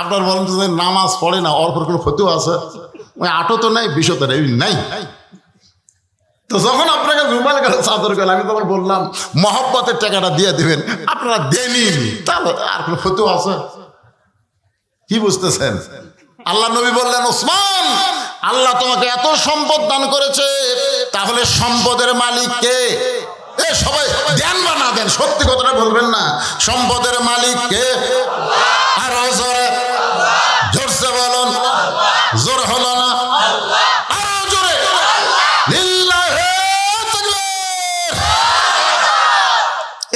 আপনার বলেন তো, নামাজ পড়ে না, ওর কোনো ফতুয়া আছে? ওই 8 তো নাই, 20 তো নাই। তো যখন আপনাকে রুমাল গেল, চাদর গেল, আমি তোমার বললাম মহব্বতের টাকাটা দিয়ে দিবেন, আপনারা দেনই, তাহলে আর কোনো ফতুয়া আছে? কি বুঝতেছেন? আল্লাহ নবী বললেন, ওসমান, আল্লাহ তোমাকে এত সম্পদ দান করেছে, তাহলে সম্পদের মালিক কে? এ সবাই দেন বা না দেন, সত্যি কথাটা বলবেন না। সম্পদের মালিক কে? আরো জোরে, জোরসে বলুন। জোর হলো না? আরো জোরে। লিল্লাহি তাকবীর।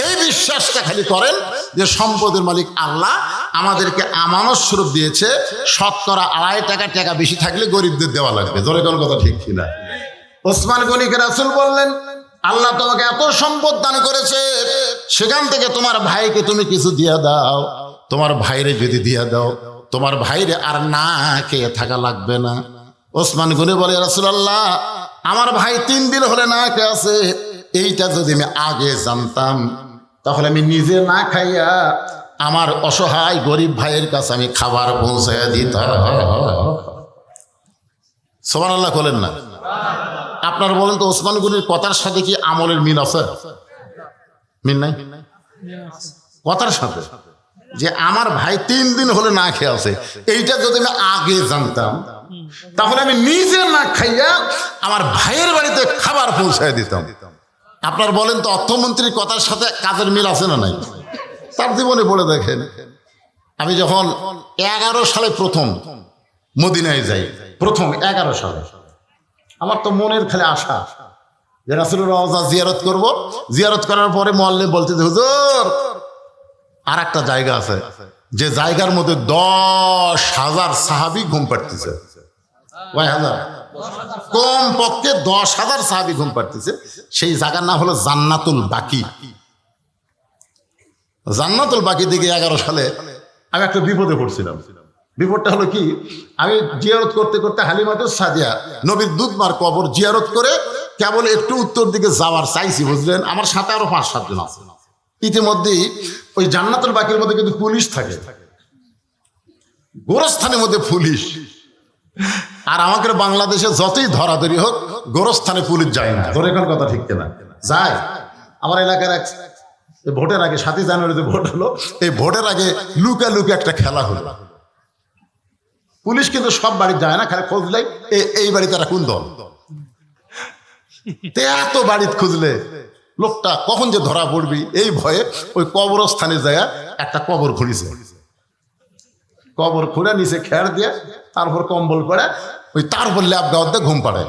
এই বিশ্বাসটা খালি করেন যে সম্পদের মালিক আল্লাহ, আমাদেরকে আমানত স্বরূপ দিয়েছে, শতকরা 2.5 টাকা বেশি থাকলে গরিবদের দেওয়া লাগবে। জোরে কোন কথা ঠিক কিনা? ওসমান গনিকে রাসূল বললেন, আল্লাহ তোমাকে এত সম্পদ দান করেছে, সেখান থেকে তোমার ভাইকে তুমি কিছু দিয়ে দাও। তোমার ভাইরে যদি দিয়ে দাও, তোমার ভাইরে আর না খেয়ে থাকা লাগবে না। ওসমান গনি বলে, রাসূলুল্লাহ, আমার ভাই 3 দিন হলে না খেয়ে আছে, এইটা যদি আমি আগে জানতাম, তাহলে আমি নিজে না খাইয়া আমার অসহায় গরিব ভাইয়ের কাছে আমি খাবার পৌঁছাইয়া দিতাম। সুবহানাল্লাহ বলেন না? আপনার বলেন তো, ওসমান গনির কথার সাথে কি আমলের মিল আছে? মিল নাই? কথার সাথে যে আমার ভাই 3 দিন হলে না খেয়ে আছে, এইটা যদি আমি আগে জানতাম, তাহলে আমি নিজে না খাইয়া আমার ভাইয়ের বাড়িতে খাবার পৌঁছায় দিতাম। আপনার বলেন তো, অর্থমন্ত্রীর কথার সাথে কাজের মিল আছে না নাই? তার জীবনে বলে দেখেন, আমি যখন 11 সালে প্রথম মদিনায় যাই, প্রথম 11 সালে, আমার তো মনের খালি আশা যে রাসূলের রওজা জিয়ারত করব। জিয়ারত করার পরে মুআল্লিম বলতে, হুজুর আর একটা জায়গা আছে, যে জায়গার মধ্যে 10,000 সাহাবী ঘুম পাড়তেছে। কয় হাজার? কম পক্ষে 10,000 সাহাবী ঘুম পাড়তেছে। সেই জায়গার নাম হলো জান্নাতুল বাকি। জান্নাতুল বাকি দিকে 11 সালে আমি একটা বিপদে পড়ছিলাম। বিপদটা হলো কি, আমি জিয়ারত করতে করতে হালিমাতুস সাদিয়া নবীর দুধমার কবর জিয়ারত করে কেবল একটু উত্তর দিকে যাওয়ার চাইছি, বুঝলেন? আমার সাথে আরো 5-7 জন আছে। ইতিমধ্যেই ওই জান্নাতুল বাকির মধ্যে কিন্তু পুলিশ থাকে, গোরস্থানের মধ্যে পুলিশ। আর আমাকে বাংলাদেশে যতই ধরাধরি হোক, গোরস্থানে পুলিশ যায় না। ধরে কোন কথা ঠিক কিনা? যায়। আমার এলাকার এক ভোটের আগে 7ই জানুয়ারিতে ভোট হলো, এই ভোটের আগে লুকা লুকে একটা খেলা হলো। পুলিশ কিন্তু সব বাড়ি যায় না, খালি খুঁজলেই এই বাড়িতে তারা কোন দল, এত বাড়িতে খুঁজলে লোকটা কখন যে ধরা পড়বি এই ভয়ে ওই কবরস্থানে যায় একটা কবর খুঁড়িছে। কবর খুঁড়ে নিচে খেয়ার দিয়ে, তারপর কম্বল পড়ে, ওই তারপর ল্যাব গাওয়াতে ঘুম পাড়ে।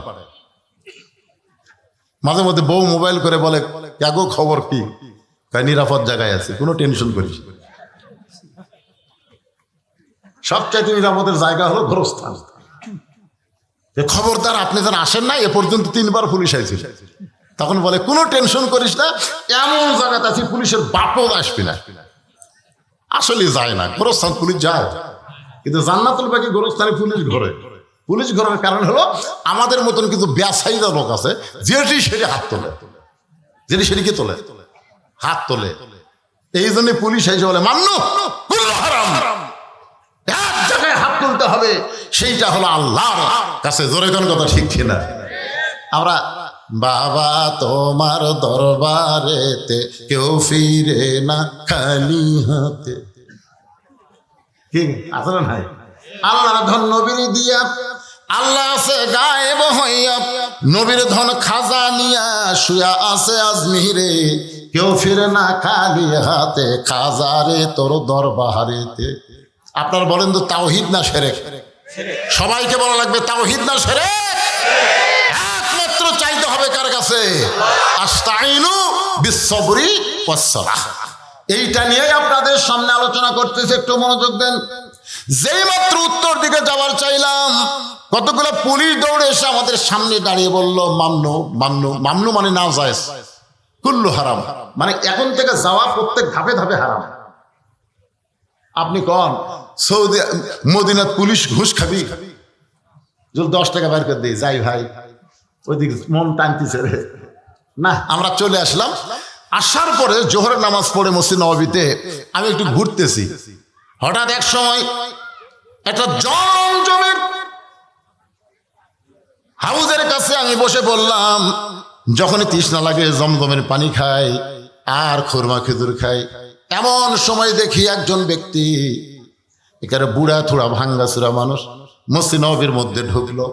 মাঝে মধ্যে বউ মোবাইল করে বলে, গো খবর কি? নিরাপদ জায়গায় আছে, কোনো টেনশন করিস। সবচাইতে নিরাপদের জায়গা হলো গোরস্থান। খবরদার আপনি যেন আসেন না, এ পর্যন্ত 3 বার পুলিশ আইছিল। তখন বলে, কোনো টেনশন করিস না, এমন জায়গাতে আছি পুলিশের বাপও আসবি না। আসলে যায় না, গোরস্থান পুলিশ যায়, কিন্তু জান্নাতুল বাকি গোরস্থানে পুলিশ ঘরে। পুলিশ ঘরের কারণ হলো, আমাদের মতন কিন্তু ব্যবসায়ীরা লোক আছে, যেটি সেটি হাত তোলে, যেটি সেটি কি তোলে, হাত তোলে। এই জন্য পুলিশ এসে বলে, মান্নু হারাম, এক জায়গায় হাত তুলতে হবে, সেইটা হলো আল্লাহর কাছে। জোরে কোন কথা ঠিক কিনা? আমরা বাবা তোমার দরবারেতে কেউ ফিরে না খালি হাতে, কি আছে না নাই? আল্লাহর ধন নবীর দিয়া, আল্লাহ আছে গায়েব হইয়া, নবীর ধন খাজা নিয়া শুয়া আছে আজমিরে, কেউ ফিরে না খালি হাতে, খাজারে তোর দরবারেতে। আপনার বলেন তো, তাওহীদ না শিরক? সবাইকে বলা লাগবে, তাওহীদ না শিরক? একমাত্র চাইতে হবে কার কাছে? আস্তাইনু বিসসবরি ওয়াসসালাহ। এইটা নিয়ে আপনাদের সামনে আলোচনা করতেছে, একটু মনোযোগ দেন। যেই মাত্র উত্তর দিকে যাওয়ার চাইলাম, কতগুলো পুলিশ দৌড়ে এসে আমাদের সামনে দাঁড়িয়ে বলল, মামনু। মামনু মামনু মানে না জায়েজ, কুল্লু হারাম, মানে এখন থেকে যাওয়া প্রত্যেক ধাপে ধাপে হারাম। আপনি কন সৌদি মদিনাত পুলিশ ঘুষ খাবি, যদি 10 টাকা বের করে দিই যাই ভাই, ওইদিকে মন টানতেছে রে না। আমরা চলে আসলাম। আসার পরে জোহরের নামাজ পড়ে মসজিদ নববীতে আমি একটু ঘুরতেছি, হঠাৎ এক সময় একটা জমজমের হাউজের কাছে আমি বসে বললাম, যখনই তৃষ্ণা লাগে জমজমের পানি খাই আর খুরমা খেজুর খাই। এমন সময় দেখি একজন ব্যক্তি, এখানে বুড়া থোড়া ভাঙ্গাচুরা মানুষ, মসজিদ নববীর মধ্যে ঢুকলো।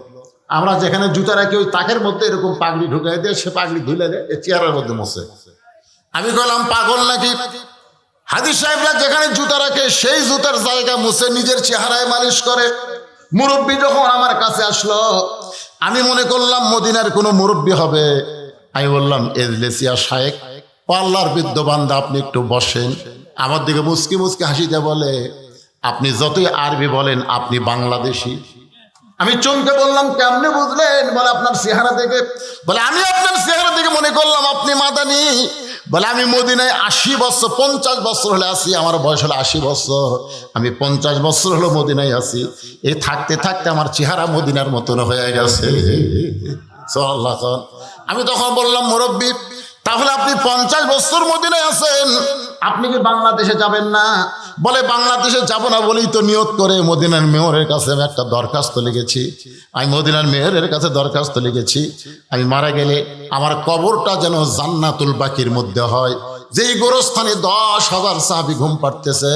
আমরা যেখানে জুতা রাখি ওই তাকের মধ্যে এরকম পাগড়ি ঢুকাই দিয়ে সে পাগড়ি ধুলে দেয় চেয়ারের মধ্যে মশে। আমি বললাম পাগল নাকি? হাজি সাহেবরা যেখানে জুতা রাখে সেই জুতার জায়গা মুছে নিজের চেহারায় মালিশ করে। মুরব্বী যখন আমার কাছে আসলো, আমি মনে করলাম মদিনার কোনো মুরব্বী হবে। আমি বললাম এজলেসিয়া শায়েক, ও আল্লাহর বৃদ্ধ বান্দা, আপনি একটু বসেন। আমার দিকে মুচকি মুচকি হাসিতে বলে, আপনি যতই আরবি বলেন আপনি বাংলাদেশি। আমি চমকে বললাম কেমনে বুঝলেন? বলে আপনার চেহারা দেখে। বলে আমি আপনার চেহারা দেখে মনে করলাম আপনি মাদানি। বলে আমি মদিনায় 80 বছর 50 বছর হলে আসি, আমার বয়স হলো 80 বছর, আমি 50 বছর হলো মদিনায় আছি। এই থাকতে থাকতে আমার চেহারা মদিনার মতন হয়ে গেছে। আমি তখন বললাম মুরব্বী, তাহলে আপনি 50 বছর মদিনায় আছেন, আপনি কি বাংলাদেশে যাবেন না? বলে বাংলাদেশে যাব না বলেই তো নিয়ত করে মদিনার মেয়রের কাছে আমি একটা দরখাস্ত লিখেছি। আমি মদিনার মেয়রের কাছে দরখাস্ত লিখেছি, আমি মারা গেলে আমার কবরটা যেন জান্নাতুল বাকির মধ্যে হয়। যেই গোরস্থানে 10,000 সাহাবী ঘুম পাড়তেছে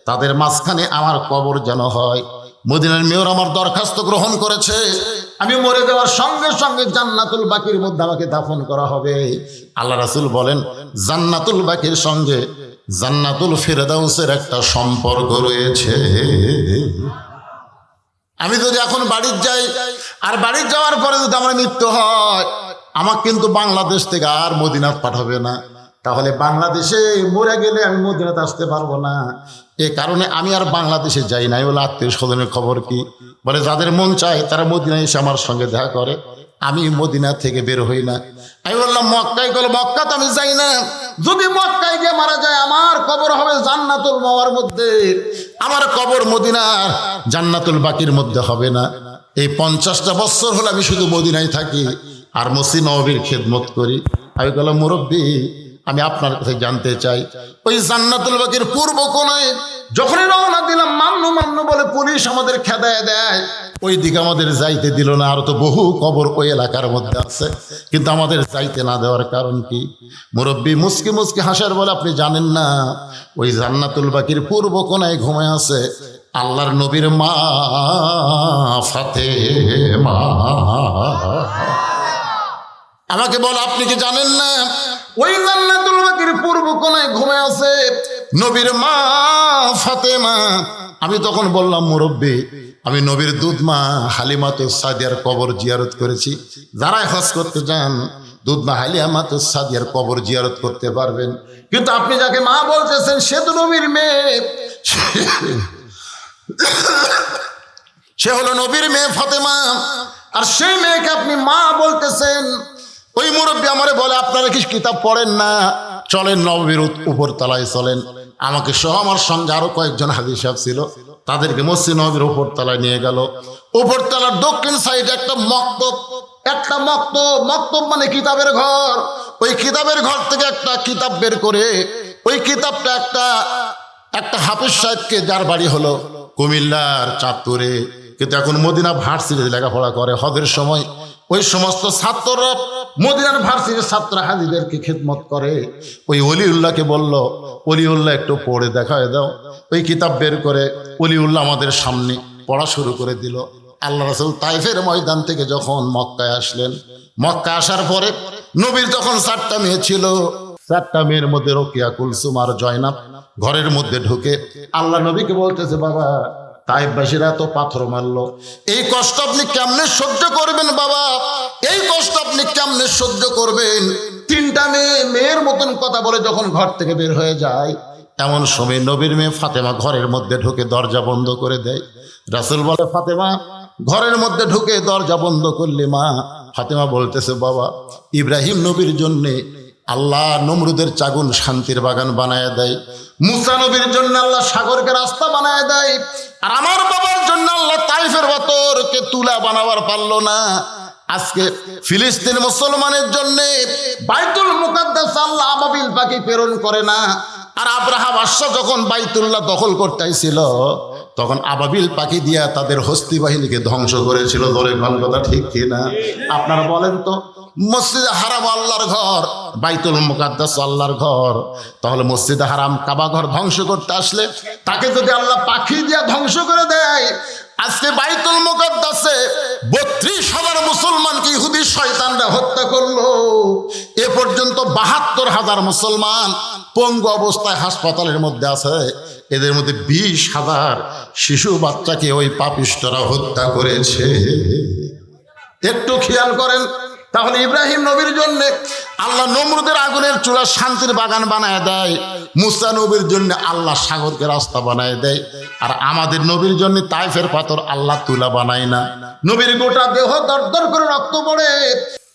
তাদের মাঝখানে আমার কবর যেন হয়। মদিনার মেয়র আমার দরখাস্ত গ্রহণ করেছে। আমি মরে যাওয়ার সঙ্গে সঙ্গে জান্নাতুল বাকির মধ্যে আমাকে দাফন করা হবে। আল্লাহ রাসূল বলেন, জান্নাতুল বাকির সঙ্গে জান্নাতুল ফিরদাউসের একটা সম্পর্ক রয়েছে। আমি যদি এখন বাড়ি যাই আর বাড়ি যাওয়ার পরে যদি আমার মৃত্যু হয়, আমাকে কিন্তু বাংলাদেশ থেকে আর মদিনাত পাঠাবে না। তাহলে বাংলাদেশে মরে গেলে আমি মদিনাতে আসতে পারবো না। এ কারণে আমি আর বাংলাদেশে যাই নাই। বলে আত্মীয় স্বজনের খবর কি? বলে যাদের মন চায় তারা মদিনায় এসে আমার সঙ্গে দেখা করে, আমি মদিনা থেকে বের হই না। আমি বললাম মক্কায় গেল, মক্কা তো আমি যাই না। যদি মক্কায় গিয়ে মারা যায় আমার কবর হবে জান্নাতুল মাওয়ার মধ্যে, আমার কবর মদিনার জান্নাতুল বাকির মধ্যে হবে না। এই 50টা বছর হলে আমি শুধু মদিনায় থাকি আর মসজিদ নববীর খেদমত করি। আমি বললাম মুরব্বী, আমি আপনার কাছে জানতে চাই, ওই জান্নাতুল বাকির পূর্ব কোণায় যখনই রওনা দিলাম মামনু মামনু বলে পুলিশ আমাদের খেদায় দেয়, ওই দিকে আমাদের যাইতে দিল না। আর তো বহু কবর ওই এলাকার মধ্যে আছে, কিন্তু আমাদের যাইতে না দেওয়ার কারণ কি? মুরব্বী মুচকি মুচকি হাসার বলে, আপনি জানেন না ওই জান্নাতুল বাকির পূর্ব কোণায় ঘুমায় আছে আল্লাহর নবীর মা ফাতেমা। আমাকে বল আপনি কি জানেন না ওই জান্নাতুল বাকির পূর্ব কোণায় ঘুমায় আছে নবীর মা ফাতেমা? আমি তখন বললাম মুরব্বী, আমি নবীর দুধ মা হালিমাতুস সাদিয়ার কবর জিয়ারত করেছি। যারাই হজ করতে যান দুধ মা হালিমাতুস সাদিয়ার কবর জিয়ারত করতে পারবেন, কিন্তু আপনি যাকে মা বলতেছেন সে তো নবীর মেয়ে, সে হলো নবীর মেয়ে ফাতেমা, আর সেই মেয়েকে আপনি মা বলতেছেন। ওই মুরব্বী আমারে বলে, আপনারা কি কিতাব পড়েন না? চলেন নববীর উপর তলায় চলেন। আমাকে সহ আমার সঙ্গে আরো কয়েকজন হাজী সাহেব ছিল, তাদেরকে মসজিদ নববীর উপর তলায় নিয়ে গেল। উপর তলার দক্ষিণ সাইডে একটা মক্তব, মক্তব মানে কিতাবের ঘর। ওই কিতাবের ঘর থেকে একটা কিতাব বের করে ওই কিতাবটা একটা হাফেজ সাহেবকে, যার বাড়ি হলো কুমিল্লার চাঁদপুরে, কিন্তু এখন মদিনা ভার্সিটিতে লেখাপড়া করে। হজের সময় ওই সমস্ত ছাত্ররা মদিনার ভার্সিটির ছাত্র হাজীদেরকে খেদমত করে। ওই অলিউল্লাহকে বলল, অলিউল্লাহ একটু পড়ে দেখায় দাও। ওই কিতাব বের করে অলিউল্লাহ আমাদের সামনে পড়া শুরু করে দিল। আল্লাহ রাসূল তাইফের ময়দান থেকে যখন মক্কায় আসলেন, মক্কা আসার পরে নবীর তখন 4টা মেয়ে ছিল। 4টা মেয়ের মধ্যে রোকেয়া, কুলসুম আর জয়নাব ঘরের মধ্যে ঢুকে আল্লাহ নবীকে বলতেছে, বাবা তাইফবাসীরা তো পাথর মারলো, এই কষ্ট আপনি কেমনে সহ্য করবেন বাবা? এই কষ্ট আপনি কেমনে সহ্য করবেন? 3টা মেয়ের মতন কথা বলে যখন ঘর থেকে বের হয়ে যায়, এমন সময় নবীর মেয়ে ফাতেমা ঘরের মধ্যে ঢুকে দরজা বন্ধ করে দেয়। রাসূল বলে, ফাতেমা ঘরের মধ্যে ঢুকে দরজা বন্ধ করলে মা? ফাতেমা বলতেছে, বাবা ইব্রাহিম নবীর জন্যে আল্লাহ নমরুদের চাগুন শান্তির বাগান বানায় দেয়, মুসা নবীর জন্য আল্লাহ সাগরকে রাস্তা বানায় দেয়, আর আমার বাবার জন্য আল্লাহ তাইফের পাথরকে তুলা বানাবার পারলো না। আজকে ফিলিস্তিন মুসলমানের জন্য বাইতুল মুকাদ্দাস আল্লাহ আবাবিল পাখি প্রেরণ করে না। আর আব্রাহা বাদশা যখন বাইতুল্লাহ দখল করতে আইছিল তখন আবাবিল পাখি দিয়া তাদের হস্তি বাহিনীকে ধ্বংস করেছিল। ধরে কোন কথা ঠিক কিনা? আপনারা বলেন তো, মসজিদে হারাম আল্লাহর ঘর, বাইতুল মুকাদ্দাস আল্লাহর ঘর, তাহলে মসজিদে হারাম কাবা ঘর ধ্বংস করতে আসলে তাকে যদি আল্লাহ পাখি দিয়া ধ্বংস করে দেয়, আজকে বাইতুল মুকাদ্দাসে 32,000 মুসলমানকে ইহুদি শয়তানরা হত্যা করলো। এ পর্যন্ত 72,000 মুসলমান পঙ্গু অবস্থায় হাসপাতালের মধ্যে আছে। এদের মধ্যে 20,000 শিশু বাচ্চাকে ওই পাপিষ্টরা হত্যা করেছে। একটু খেয়াল করেন। তাহলে ইব্রাহিম নবীর জন্য আল্লাহ নমরুদের আগুনের চূড়া শান্তির বাগান বানায় দেয়, মুসা নবীর জন্য আল্লাহ সাগরকে রাস্তা বানায় দেয়, আর আমাদের নবীর জন্য তাইফের পাথর আল্লাহ তুলা বানায় না। নবীর গোটা দেহ দরদর করে রক্ত পড়ে।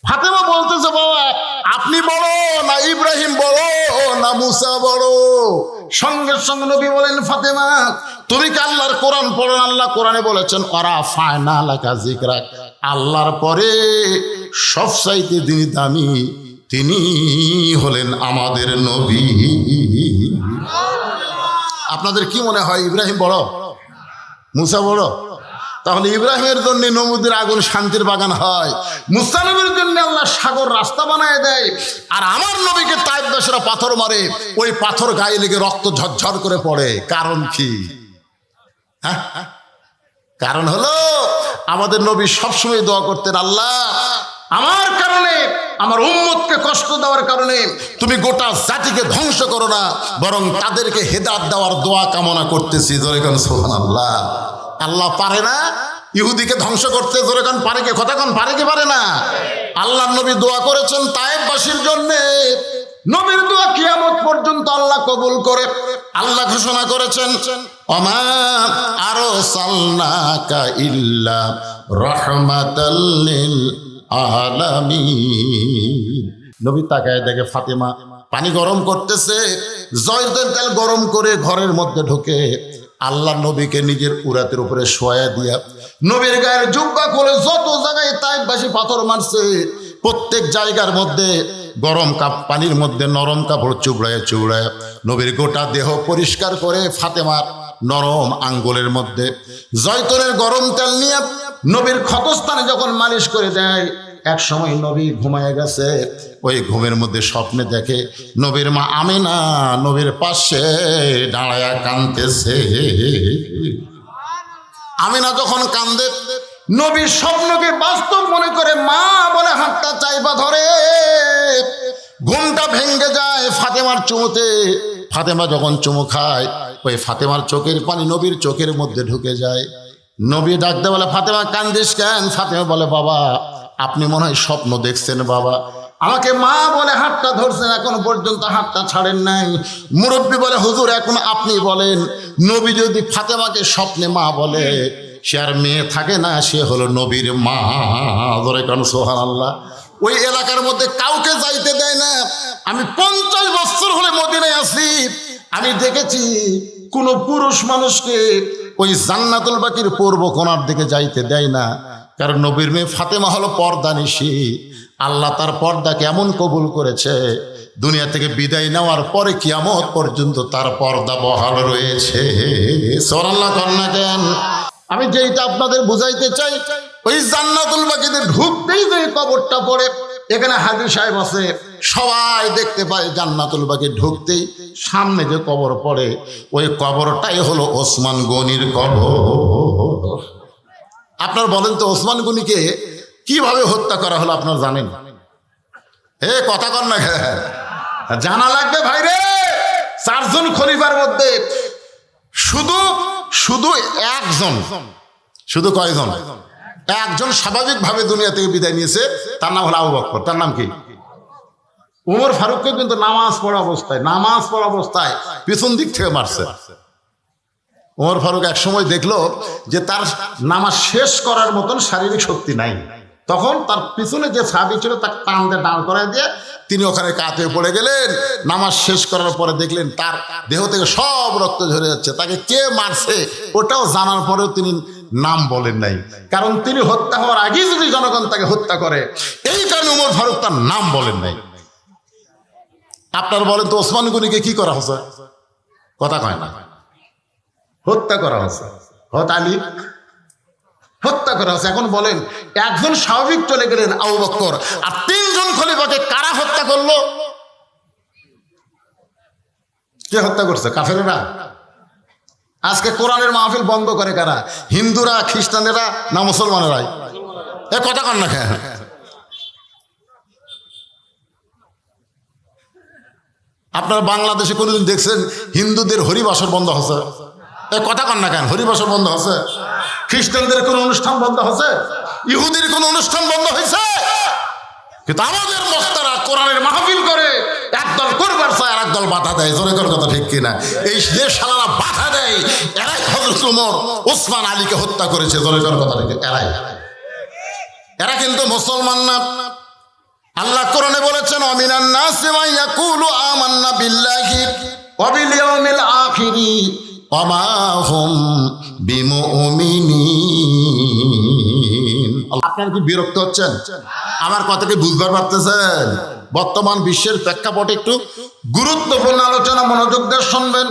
ফাতেমা বলতেছে, বাবা আপনি বড় না ইব্রাহিম বড় না মুসা বড়? সঙ্গে সঙ্গে নবী বলেন, ফাতেমা তুমি কি আল্লাহর কোরআন পড়েন? আল্লাহ কোরআনে বলেছেন ওরা ফায়না লাকা যিকরাক, আল্লাহর পরে সবচাইতে যিনি দামি তিনি হলেন আমাদের নবী। আপনাদের কি মনে হয় ইব্রাহিম বড় মুসা বড়? তাহলে ইব্রাহিমের জন্য নমরুদের আগুন শান্তির বাগান হয়, মুসা নবীর জন্য আল্লাহ সাগর রাস্তা বানায় দেয়, আর আমার নবীকে তাইফবাসীরা পাথর মারে, ওই পাথর গায়ে লেগে রক্ত ঝরঝর করে পড়ে। কারণ কি? কারণ হলো আমাদের নবী সবসময় দোয়া করতেন, আল্লাহ আমার কারণে, আমার উম্মতকে কষ্ট দেওয়ার কারণে তুমি গোটা জাতিকে ধ্বংস করো না, বরং তাদেরকে হেদায়েত দেওয়ার দোয়া কামনা করতেছি। জোরে কোন সুবহানাল্লাহ। আল্লাহ পারে না ইহুদিকে ধ্বংস করতে? জোরে কোন পারে কি? কথা কোন পারে কি? পারে না। আল্লাহ নবী দোয়া করেছেন তায়েফবাসীর জন্য, নবীর দোয়া কিয়ামত পর্যন্ত আল্লাহ কবুল করে। আল্লাহ ঘোষণা করেছেন, ওমা আরসালনাকা ইল্লা রাহমাতাল লিল আলামিন। নবী তাকায় দেখে ফাতেমা পানি গরম করতেছে, জয়তুন তেল গরম করে ঘরের মধ্যে ঢুকে আল্লাহ নবীকে নিজের উরাতের উপরে শোয়া দিয়া নবীর গায়ের জুব্বা খুলে যত জায়গায় তাইফবাসী পাথর মারছে প্রত্যেক জায়গার মধ্যে গরম পানির মধ্যে নরম কাপড় চুবড়ায় চুবড়ায় নবীর গোটা দেহ পরিষ্কার করে ফাতেমার নরম আঙ্গুলের মধ্যে জয়তুনের গরম তেল নিয়ে নবীর ক্ষতস্থানে যখন মালিশ করে দেয়, এক সময় নবী ঘুমায় গেছে, ওই ঘুমের মধ্যে স্বপ্নে দেখে নবীর মা আমিনা নবীর পাশে দাঁড়ায়া কাঁদতেছে। আমিনা যখন কান্দে নবীর স্বপ্নকে বাস্তব মনে করে মা বলে হাতটা চাইবা ধরে, ঘুমটা ভেঙ্গে যায় ফাতেমার চুমুতে। ফাতেমা যখন চুমু খায় ওই ফাতেমার চোখের পানি নবীর চোখের মধ্যে ঢুকে যায়। নবী ডাকতে বলে, ফাতেমা কান্দিস কেন? ফাতেমা বলে, বাবা আপনি মনে হয় স্বপ্ন দেখছেন, বাবা আমাকে মা বলে হাতটা ধরছেন, এখনো পর্যন্ত হাতটা ছাড়েন নাই। মুরব্বী বলে, হুজুর এখন আপনি বলেন, নবী যদি ফাতেমাকে স্বপ্নে মা বলে সে আর মেয়ে থাকে না, সে হলো নবীর মা। ধরে কারণ সুবহানাল্লাহ। ওই এলাকার মধ্যে কাউকে যাইতে দেয় না। আমি 50 বছর হলে মদিনায় আছি, আমি দেখেছি কোনো পুরুষ মানুষকে ওই জান্নাতুল বাকির পূর্ব কোণার দিকে যাইতে দেয় না, কারণ নবীর মেয়ে ফাতেমা হলো পর্দানিশী। আল্লাহ তার পর্দাকে এমন কবুল করেছে, দুনিয়া থেকে বিদায় নেওয়ার পরে কিয়ামত পর্যন্ত তার পর্দা বহাল রয়েছে। সুবহানাল্লাহ কন্যা কেন? আমি যেইটা আপনাদের বুঝাইতে চাই, ওই জান্নাতুল বাকিতে ঢুকতেই যে কবরটা পড়ে, এখানে হাজী সাহেব আছে, সবাই দেখতে পায় জান্নাতুল বাকি ঢুকতেই সামনে যে কবর পড়ে, ওই কবরটাই হলো ওসমান গনির কবর। আপনার বলেন তো ওসমান গনিকে কিভাবে হত্যা করা হলো আপনার জানেন? কথা কর না, জানা লাগবে ভাই রে। 4 জন খলিফার মধ্যে শুধু শুধু একজন, শুধু কয়জন? একজন স্বাভাবিকভাবে দুনিয়া থেকে বিদায় নিয়েছে, তার নাম হলো আবু বকর। তার নাম কি? উমর ফারুককে কিন্তু নামাজ পড়া অবস্থায় পিছন দিক থেকে মারছে। উমর ফারুক এক সময় দেখলো যে তার নামাজ শেষ করার মতন শারীরিক শক্তি নাই, তখন তার পিছনে যে সাহাবী ছিল তাকে টান দিয়ে দাঁড় করায় দিয়ে তিনি ওখানে কাতে পড়ে গেলেন। নামাজ শেষ করার পরে দেখলেন তার দেহ থেকে সব রক্ত ঝরে যাচ্ছে। তাকে কে মারছে ওটাও জানার পরেও তিনি নাম বলেন নাই, কারণ তিনি হত্যা হওয়ার আগেই যদি জনগণ তাকে হত্যা করে, এই কারণে ওমর ফারুক তার নাম বলেন নাই। আপনার বলেন তো ওসমান গনিকে কি করা হয়েছে? কথা কয় না, হত্যা করা হয়েছে। হত আলী হত্যা করা হয়েছে। এখন বলেন একজন স্বাভাবিক চলে গেলেন আবু বকর, আর 3 জন খলিফাকে কারা হত্যা করলো? কে হত্যা করছে? কাফেরেরা। আজকে কোরআনের মাহফিল বন্ধ করে কারা? হিন্দুরা, খ্রিস্টানেরা না মুসলমানেরাই? এ কথা কন না কেন? আপনার বাংলাদেশে কোনোদিন দেখছেন হিন্দুদের হরিবাসর বন্ধ হচ্ছে? এ কথা কন না কেন? হরিবাসর বন্ধ হচ্ছে? খ্রিস্টানদের কোন অনুষ্ঠান বন্ধ হচ্ছে? ইহুদির কোন অনুষ্ঠান বন্ধ হয়েছে? কিন্তু আমাদের মস্তারা কোরআনের মাহফিল করে একদল করবার চায় আর একদল বাধা দেয়। জোরে কর কথা ঠিক কিনা? এই যে শালারা বাধা দেয় এরাই হযরত ওমর ওসমান আলীকে হত্যা করেছে। জোরে কর কথা ঠিক, এরা কিন্তু মুসলমান না। আল্লাহ কোরআনে বলেছেন ওয়ামিনান নাসি মান ইয়াকুলু আমান্না বিল্লাহি ওয়া বিল ইয়াউমিল আখিরি ওয়া মা হুম বিমুমিনিন। আপনারা কি বিরক্ত হচ্ছেন? আমার কথা কি বুঝবার পারতেছেন? বর্তমান বিশ্বের প্রেক্ষাপটে একটু গুরুত্বপূর্ণ আলোচনা মনোযোগ দিয়ে শুনবেন।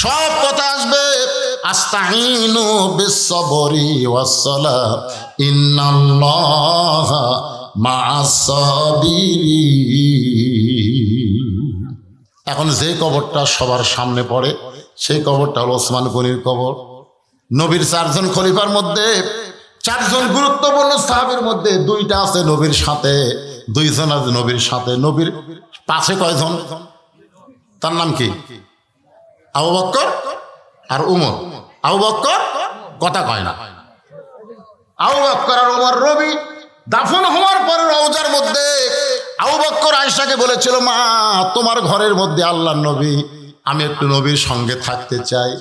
সব কথা আসবে আস্তাইনু বিস-সাবরি ওয়াস-সালাহ ইন্নাল্লাহা মা'আস-সাবিরিন। এখন যে কবরটা সবার সামনে পড়ে সেই কবরটা হলো ওসমান গনির কবর। নবীর 4 জন খলিফার মধ্যে 4 জন গুরুত্বপূর্ণ সাহাবীর মধ্যে 2টা আছে নবীর সাথে, 2 জন আছে নবীর সাথে। নবীর পাশে কয়জন? তার নাম কি? আবু বকর আর উমর। আবু বকর কথা কয় না। আবু বকর আর উমর রবি দাফন হওয়ার পরে রওজার মধ্যে আবু বকর আয়েশাকে বলেছিল, মা তোমার ঘরের মধ্যে আল্লাহর নবী, আমি একটু নবীর সঙ্গে থাকতে চাই।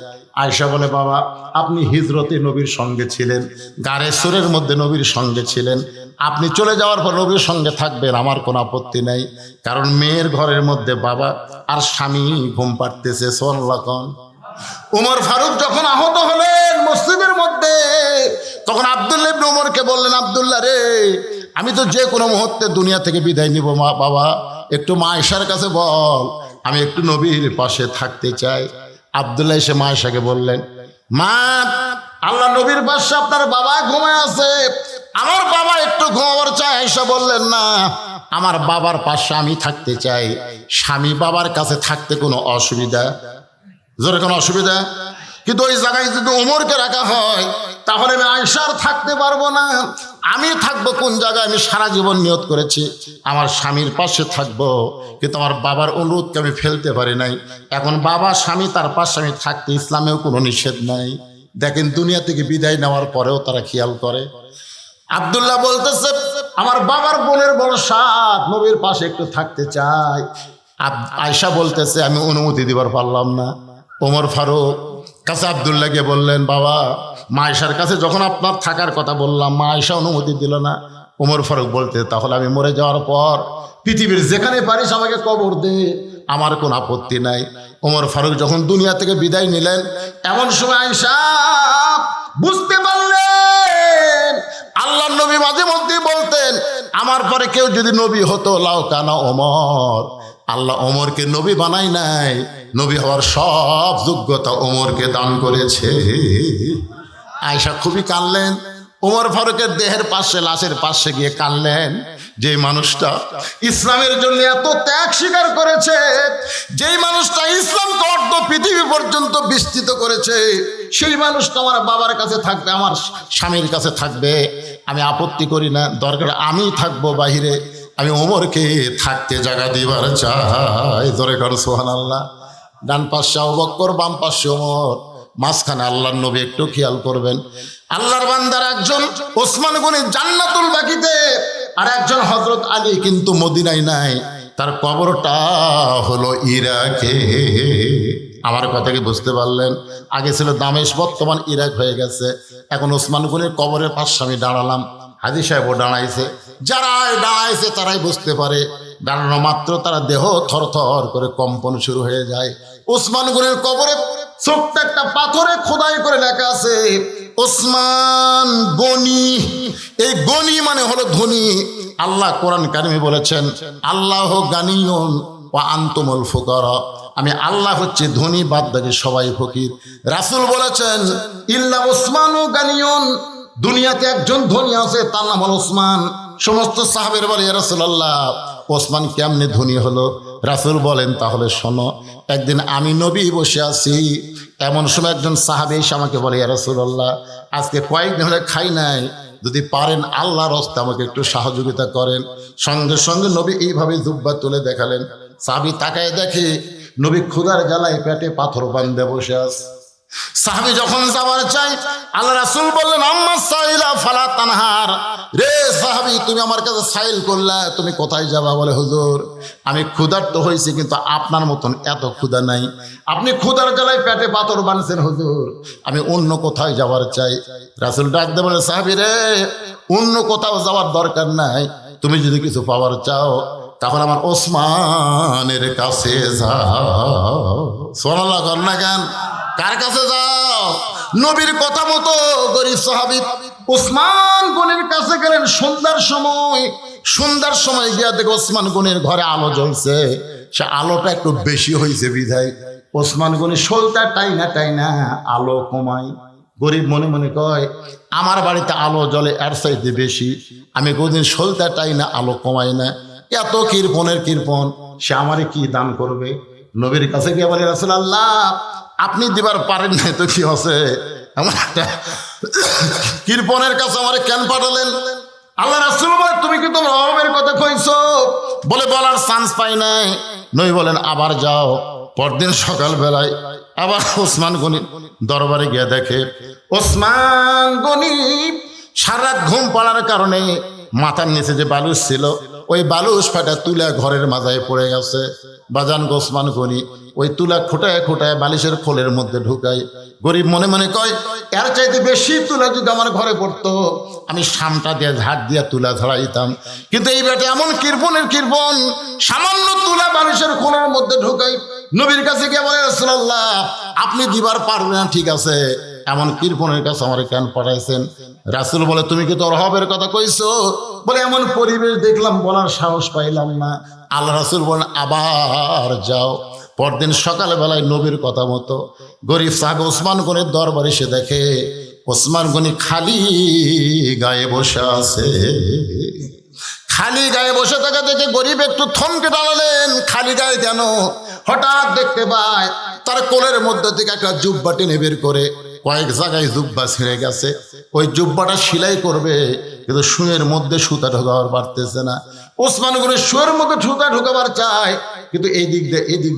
আয়েশা বলে, বাবা আপনি হিজরতে নবীর সঙ্গে ছিলেন, গারে সুরের মধ্যে নবীর সঙ্গে ছিলেন, আপনি চলে যাওয়ার পর নবীর সঙ্গে থাকবেন, আমার কোনো আপত্তি নাই। কারণ মেয়ের ঘরের মধ্যে বাবা আর স্বামী ঘুম পাড়তেছে। সুবহানাল্লাহ। উমর ফারুক যখন আহত হলেন মসজিদের মধ্যে, তখন আব্দুল্লাহ ইবনে উমরকে বললেন, আব্দুল্লাহ রে, আমি তো যে কোনো মুহূর্তে দুনিয়া থেকে বিদায় নিব, মা বাবা একটু মা আয়েশার কাছে বল আমি একটু নবীর পাশে থাকতে চাই। আব্দুল্লাহ এসে মা আয়েশাকে বললেন, মা আল্লাহ নবীর পাশে আপনার বাবা ঘুমায় আছে, আমার বাবা একটু ঘুমাবার চায়। আয়েশা বললেন, না, আমার বাবার পাশে আমি থাকতে চাই। স্বামী বাবার কাছে থাকতে কোনো অসুবিধা? জোরে কোনো অসুবিধা? কিন্তু ওই জায়গায় যদি ওমরকে রাখা হয় তাহলে আমি আয়েশার থাকতে পারবো না। আমি থাকবো কোন জায়গায়? আমি সারা জীবন নিয়ত করেছি আমার স্বামীর পাশে থাকবো, কিন্তু আমার বাবার অনুরোধকে আমি ফেলতে পারি নাই। এখন বাবা স্বামী তার পাশে আমি থাকতে ইসলামেও কোনো নিষেধ নাই। দেখেন দুনিয়া থেকে বিদায় নেওয়ার পরেও তারা খেয়াল করে। আব্দুল্লাহ বলতেছে, আমার বাবার বোনের বড় সাথ, নবীর পাশে একটু থাকতে চাই। আয়েশা বলতেছে, আমি অনুমতি দিবার পারলাম না। ওমর ফারুক কাছে আব্দুল্লাহকে বললেন, বাবা মা আয়েশার কাছে যখন আপনার থাকার কথা বললাম, মা আয়েশা অনুমতি দিল না। ওমর ফারুক বলতে, তাহলে আমি মরে যাওয়ার পর পৃথিবীর যেখানে পারিস আমাকে কবর দে, আমার কোনো আপত্তি নাই। ওমর ফারুক যখন দুনিয়া থেকে বিদায় নিলেন, এমন সময় আয়েশা বুঝতে পারলেন আল্লাহর নবী মাঝে মধ্যে বলতেন, আমার পরে কেউ যদি নবী হতো লাউ কানা ওমর, আল্লাহ ওমরকে নবী বানাই নাই, নবী হওয়ার সব যোগ্যতা ওমরকে দান করেছে। আয়েশা খুবই কাঁদলেন। ওমর ফারুকের দেহের পাশে, লাশের পাশে গিয়ে কাঁদলেন। যে মানুষটা ইসলামের জন্য এত ত্যাগ স্বীকার করেছে, যেই মানুষটা ইসলামকে অর্ধ পৃথিবী পর্যন্ত বিস্তৃত করেছে, সেই মানুষটা আমার বাবার কাছে থাকবে, আমার স্বামীর কাছে থাকবে, আমি আপত্তি করি না। দরকার আমি থাকবো বাহিরে, আমি ওমরকে থাকতে জায়গা দিবার চাই। ধরে কর সুবহানাল্লাহ। ডান পাশে আবু বকর, বাম পাশে ওমর, মাঝখানে আল্লাহর নবী। একটু খেয়াল করবেন, আল্লাহর বান্দার একজন ওসমান গনি জান্নাতুল বাকিতে, আর একজন হযরত আলী কিন্তু মদিনায় নাই, তার কবরটা হলো ইরাকে। আমার কথা কি বুঝতে পারলেন? আগে ছিল দামেশ, বর্তমান ইরাক হয়ে গেছে। এখন ওসমান গনির কবরের পাশে আমি দাঁড়ালাম, হাজী সাহেবও দাঁড়াইছে। যারা দাঁড়াইছে তারাই বুঝতে পারে দাঁড়ানো মাত্র তারা দেহ থরথর করে কম্পন শুরু হয়ে যায়। ওসমান গনির কবরে ছোট্ট একটা পাথরে খোদাই করে লেখা আছে ওসমান গনি। এই গনি মানে হলো ধনী। আল্লাহ কোরআন কারিমে বলেছেন আল্লাহ গানিয়ুন ওয়া আনতুমুল ফুকারা, আমি আল্লাহ হচ্ছে ধনী, বাদ বাকি সবাই ফকির। রাসূল বলেছেন ইল্লা ওসমানু গানিয়ুন, দুনিয়াতে একজন ধনী আছে, তার নাম হলো ওসমান। সমস্ত সাহাবের বলে ইয়া রাসূলুল্লাহ ওসমান কেমনে ধনী হলো? রাসূল বলেন তাহলে শোনো। একদিন আমি নবী বসে আছি, এমন সময় একজন সাহাবী এসে আমাকে বলে ইয়া রাসূলুল্লাহ আজকে কয়েকদিন ধরে খাই নাই, যদি পারেন আল্লাহর রাস্তায় আমাকে একটু সহযোগিতা করেন। সঙ্গে সঙ্গে নবী এইভাবে জুব্বা তুলে দেখালেন। সাহাবী তাকায় দেখে নবী ক্ষুধার জ্বালায় পেটে পাথর বাঁধে বসে আছে। সাহাবী যখন যাবার চাই, আল্লাহ রাসূল বললেন আম্মা সাইলা ফালা তানহার, রে সাহাবী তুমি আমার কাছে সাইল করলা, তুমি কোথায় যাবা? বলে হুজুর আমি ক্ষুধার্ত হয়েছি, কিন্তু আপনার মতন এত ক্ষুধা নাই। আপনি ক্ষুধার জ্বালায় পেটে পাথর বাঁধছেন হুজুর, আমি অন্য কোথায় যাবার চাই। রাসূল ডাক দিয়ে বলে সাহাবী রে, অন্য কোথাও যাওয়ার দরকার নাই, তুমি যদি কিছু পাওয়ার চাও তাহলে আমার ওসমানের কাছে যাও। সুবহানাল্লাহ কর না কেন? কার কাছে যাও? নবীর কথা মতো গরিব সাহাবী ওসমান গনির কাছে গেলেন সন্ধ্যার সময়। সন্ধ্যার সময় গিয়া দেখো ওসমান গনির ঘরে আলো জ্বলছে। সে আলোটা একটু বেশি হয়েছে বিধায় ওসমান গনি সলতা টাইনা টাইনা আলো কমায়। গরিব মনে মনে কয় আমার বাড়িতে আলো জ্বলে এর চাইতে বেশি, আমি কোনদিন সলতা টাইনা আলো কমাই না। এত কৃপণের কৃপণ, সে আমারে কি দান করবে? নবীর কাছে গিয়ে বলে রাসূলুল্লাহ আপনি দিবার পারেন না তো কি হচ্ছে, আমার একটা কৃপণের কাছে আমারে কেন পাঠালেন? আল্লাহ রাসূল বলে তুমি কি তোমার অভাবের কথা কইছো? বলে বলার চান্স পাই নাই। নবী বলেন আবার যাও। পরদিন সকালবেলায় আবার ওসমান গনি দরবারে গিয়ে দেখে ওসমান গনি সারা ঘুম পড়ার কারণে মাথার নিচে যে বালুস ছিল ওই বালুস ফাটা তুলা ঘরের মাথায় পড়ে গেছে। বাজান ওসমান গনি ওই তুলা খোটায় খোটায় বালিশের খোলের মধ্যে ঢুকায়। গরিব মনে মনে কয় এর চাইতে বেশি তুলা যদি আমার ঘরে পড়তো আমি সামটা দিয়ে ঝাড় দিয়ে তুলা ঝাড়াইতাম, কিন্তু এই বেটা এমন কৃপণের কৃপণ, সামান্য তুলা বালিশের খোলের মধ্যে ঢুকাই। নবীর কাছে গিয়ে বলে রাসূলুল্লাহ আপনি দিবার পারবেন না, ঠিক আছে, এমন কৃপণের কাছে আমার কেন পাঠাইছেন? রাসূল বলে তুমি কি তোর অভাবের কথা কইছো? বলে এমন পরিবেশ দেখলাম বলার সাহস পাইলাম না। আল্লাহ রাসূল বলেন আবার যাও। পরদিন সকালবেলায় নবীর কথা মতো গরিব সাহাবী ওসমান গনির দরবারে এসে দেখে ওসমান গনি খালি গায়ে বসে আছে। খালি গায়ে বসে থাকা দেখে গরিব একটু থমকে দাঁড়ালেন, খালি গায়ে কেন? হঠাৎ দেখতে পায় তার কোলের মধ্যে থেকে একটা জুব্বা টেনে বের করে কয়েক জায়গায় জুব্বা ছিঁড়ে গেছে। ওই জুব্বাটা সেলাই করবে, কিন্তু শুয়ের মধ্যে সুতা ঢোকাবার পারতেছে না। ওসমান গনি শুয়ের মধ্যে সুতা ঢোকাবার চায়, কিন্তু এই দিক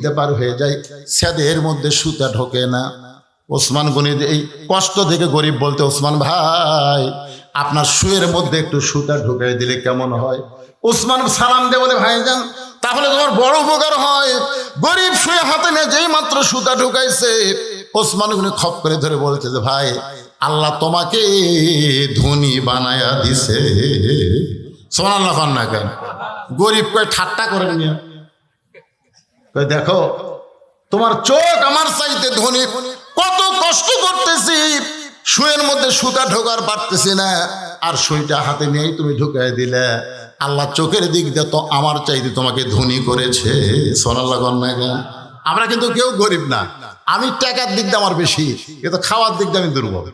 দিয়ে পার হয়ে যায়, ছাদের মধ্যে সুতা ঢোকে না। ওসমান গনি এই কষ্ট দেখে গরিব বলতে ওসমান ভাই আপনার শুয়ের মধ্যে একটু সুতা ঢুকাই দিলে কেমন হয়? ওসমান সালাম দিয়ে বলে ভাইজান তাহলে তোমার বড় উপকার হয়। গরিব শুয়ে হাতে নিয়ে যেই মাত্র সুতা ঢুকাইছে ওসমান গনি খপ করে ধরে বলছে যে ভাই আল্লাহ তোমাকে ধনী বানায়া দিছে। সুবহানাল্লাহ না কেন? গরিব কয় ঠাট্টা করে নিয়ে দেখো তোমার চোখ আমার চাইতে ধনী, কত কষ্ট করতেছি শুয়ের মধ্যে সুতা ঢোকার পারতেছি না, আর সুইটা হাতে নিয়েই তুমি ঢুকাই দিলে। আল্লাহ চোখের দিক দিয়ে তো আমার চাইতে তোমাকে ধনী করেছে। সুবহানাল্লাহ না কেন? আমরা কিন্তু কেউ গরিব না, আমি টাকার দিক দিয়ে আমার বেশি, কিন্তু খাওয়ার দিক দিয়ে আমি দুর্বল।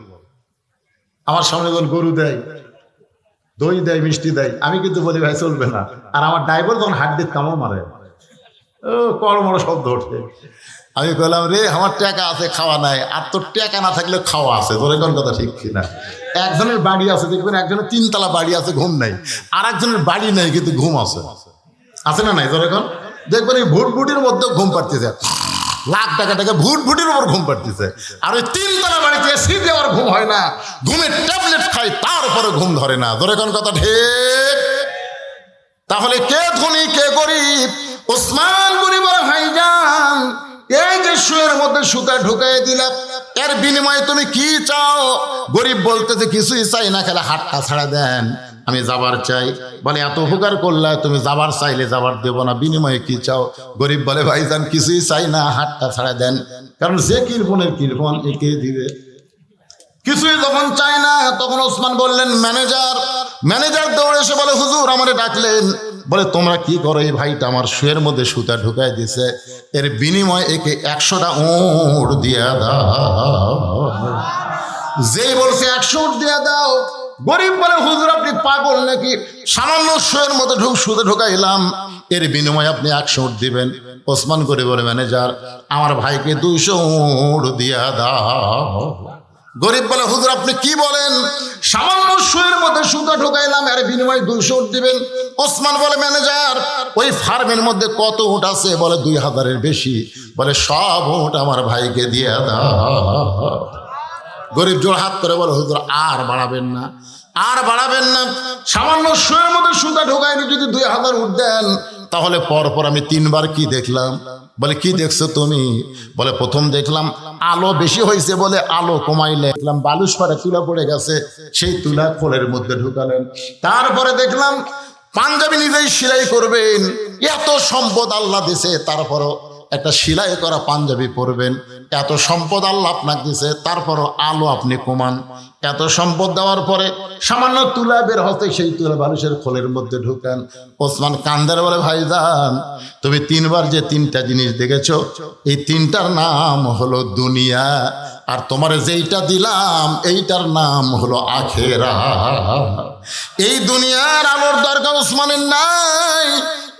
আমার সামনে যখন গরু দেয়, দই দেয়, মিষ্টি দেয়, আমি কিন্তু বলি ভাই চলবে না। আর আমার ড্রাইভার যখন হাত দিয়ে কামড় মারে কড়মড় শব্দ ওঠে, আমি বললাম রে আমার টাকা আছে খাওয়া নাই, আর তোর টাকা না থাকলে খাওয়া আছে। তোর কোন কথা ঠিক কিনা? একজনের বাড়ি আছে দেখবেন, একজনের 3 তলা বাড়ি আছে ঘুম নাই, আর একজনের বাড়ি নাই কিন্তু ঘুম আছে, আছে না নাই? তোর এখন দেখবেন এই ভুটভুটির মধ্যে ঘুম পাড়তেছে, লাখ টাকা টাকা ভুটভুটির উপর ঘুম পাড়তেছে, আর ওই 3 তলা বাড়িতে এসি দেওয়ার ঘুম হয় না, ঘুমের ট্যাবলেট খাই তার উপরে ঘুম ধরে না। তোর এখন কথা ঠিক? তাহলে কে ধনী কে গরিব? ওসমান গনি বলে ভাইজান এই যে শুয়ের মধ্যে সুতা ঢুকাই দিলাম, এর বিনিময়ে তুমি কি চাও? গরিব বলতেছে কিছুই চাই না, খেলে হাতটা ছাড়া দেন। আমি যাবার চাই। বলে এত উপকার করলে তুমি যাবার চাইলে যাবার দেব না, বিনিময়ে কি চাও? গরিব বলে ভাইজান কিছুই চাই না, হাতটা ছাড়া দেন, কারণ যে কৃপণের কৃপণ একে দিবে। কিছুই যখন চায় না তখন ওসমান বললেন ম্যানেজার। ম্যানেজার দৌড়ে এসে বলে হুজুর আমারে ডাকলেন। বলে তোমরা কি করো? এই ভাইটা আমার শুয়ের মধ্যে সুতা ঢুকাই দিছে, এর বিনিময়ে একে 100টা উট দিয়া দাও। যেই বলছে 100 উট দিয়া দাও, গরিব বলে হুজুর আপনি পাগল নাকি? সামান্য শুয়ের মধ্যে সুতা ঢুকাইলাম, এর বিনিময়ে আপনি 100 উট দিবেন? ওসমান করে বলে ম্যানেজার আমার ভাইকে 200 উট দিয়া দাও। গরিব বলে হুজুর আপনি কি বলেন? সামান্য শুয়ের মধ্যে সুতা ঢুকাইলাম, এর বিনিময়ে 200 উট দিবেন? ওসমান বলে ম্যানেজার ওই ফার্মের মধ্যে কত উট আছে? বলে 2000-এর বেশি। বলে সব উট আমার ভাইকে দিয়ে দাও। গরিব জোর হাত করে বলে হুজুর আর বাড়াবেন না, আর বাড়াবেন না। সামান্য শুয়ের মধ্যে সুতা ঢুকাইনি যদি 2000 উট দেন, তাহলে পরপর আমি 3 বার কি দেখলাম? বলে কি দেখছো তুমি? বলে প্রথম দেখলাম আলো বেশি হয়েছে বলে আলো কমাইলে, দেখলাম বালুস পাড়ে তুলা পড়ে গেছে, সেই তুলা খোলের মধ্যে ঢুকালেন। তারপরে দেখলাম পাঞ্জাবি নিজেই সেলাই করবেন, এত সম্পদ আল্লাহ দিছে, তারপরও একটা সেলাই করা পাঞ্জাবি পরবেন। এত সম্পদ আল্লাহ আপনাকে দিছে, তারপরও আলো আপনি কমান। এত সম্পদ দেওয়ার পরে সামান্য তুলা বের হতে, সেই তুলা বালুসের খোলের মধ্যে ঢুকান। ওসমান কান্দার বলে ভাইজান তুমি 3 বার যে 3টা জিনিস দেখেছো, এই 3টার নাম হলো দুনিয়া, আর তোমার যেইটা দিলাম এইটার নাম হলো আখিরাত। এই দুনিয়ার আলোর দরকার ওসমানের নাই,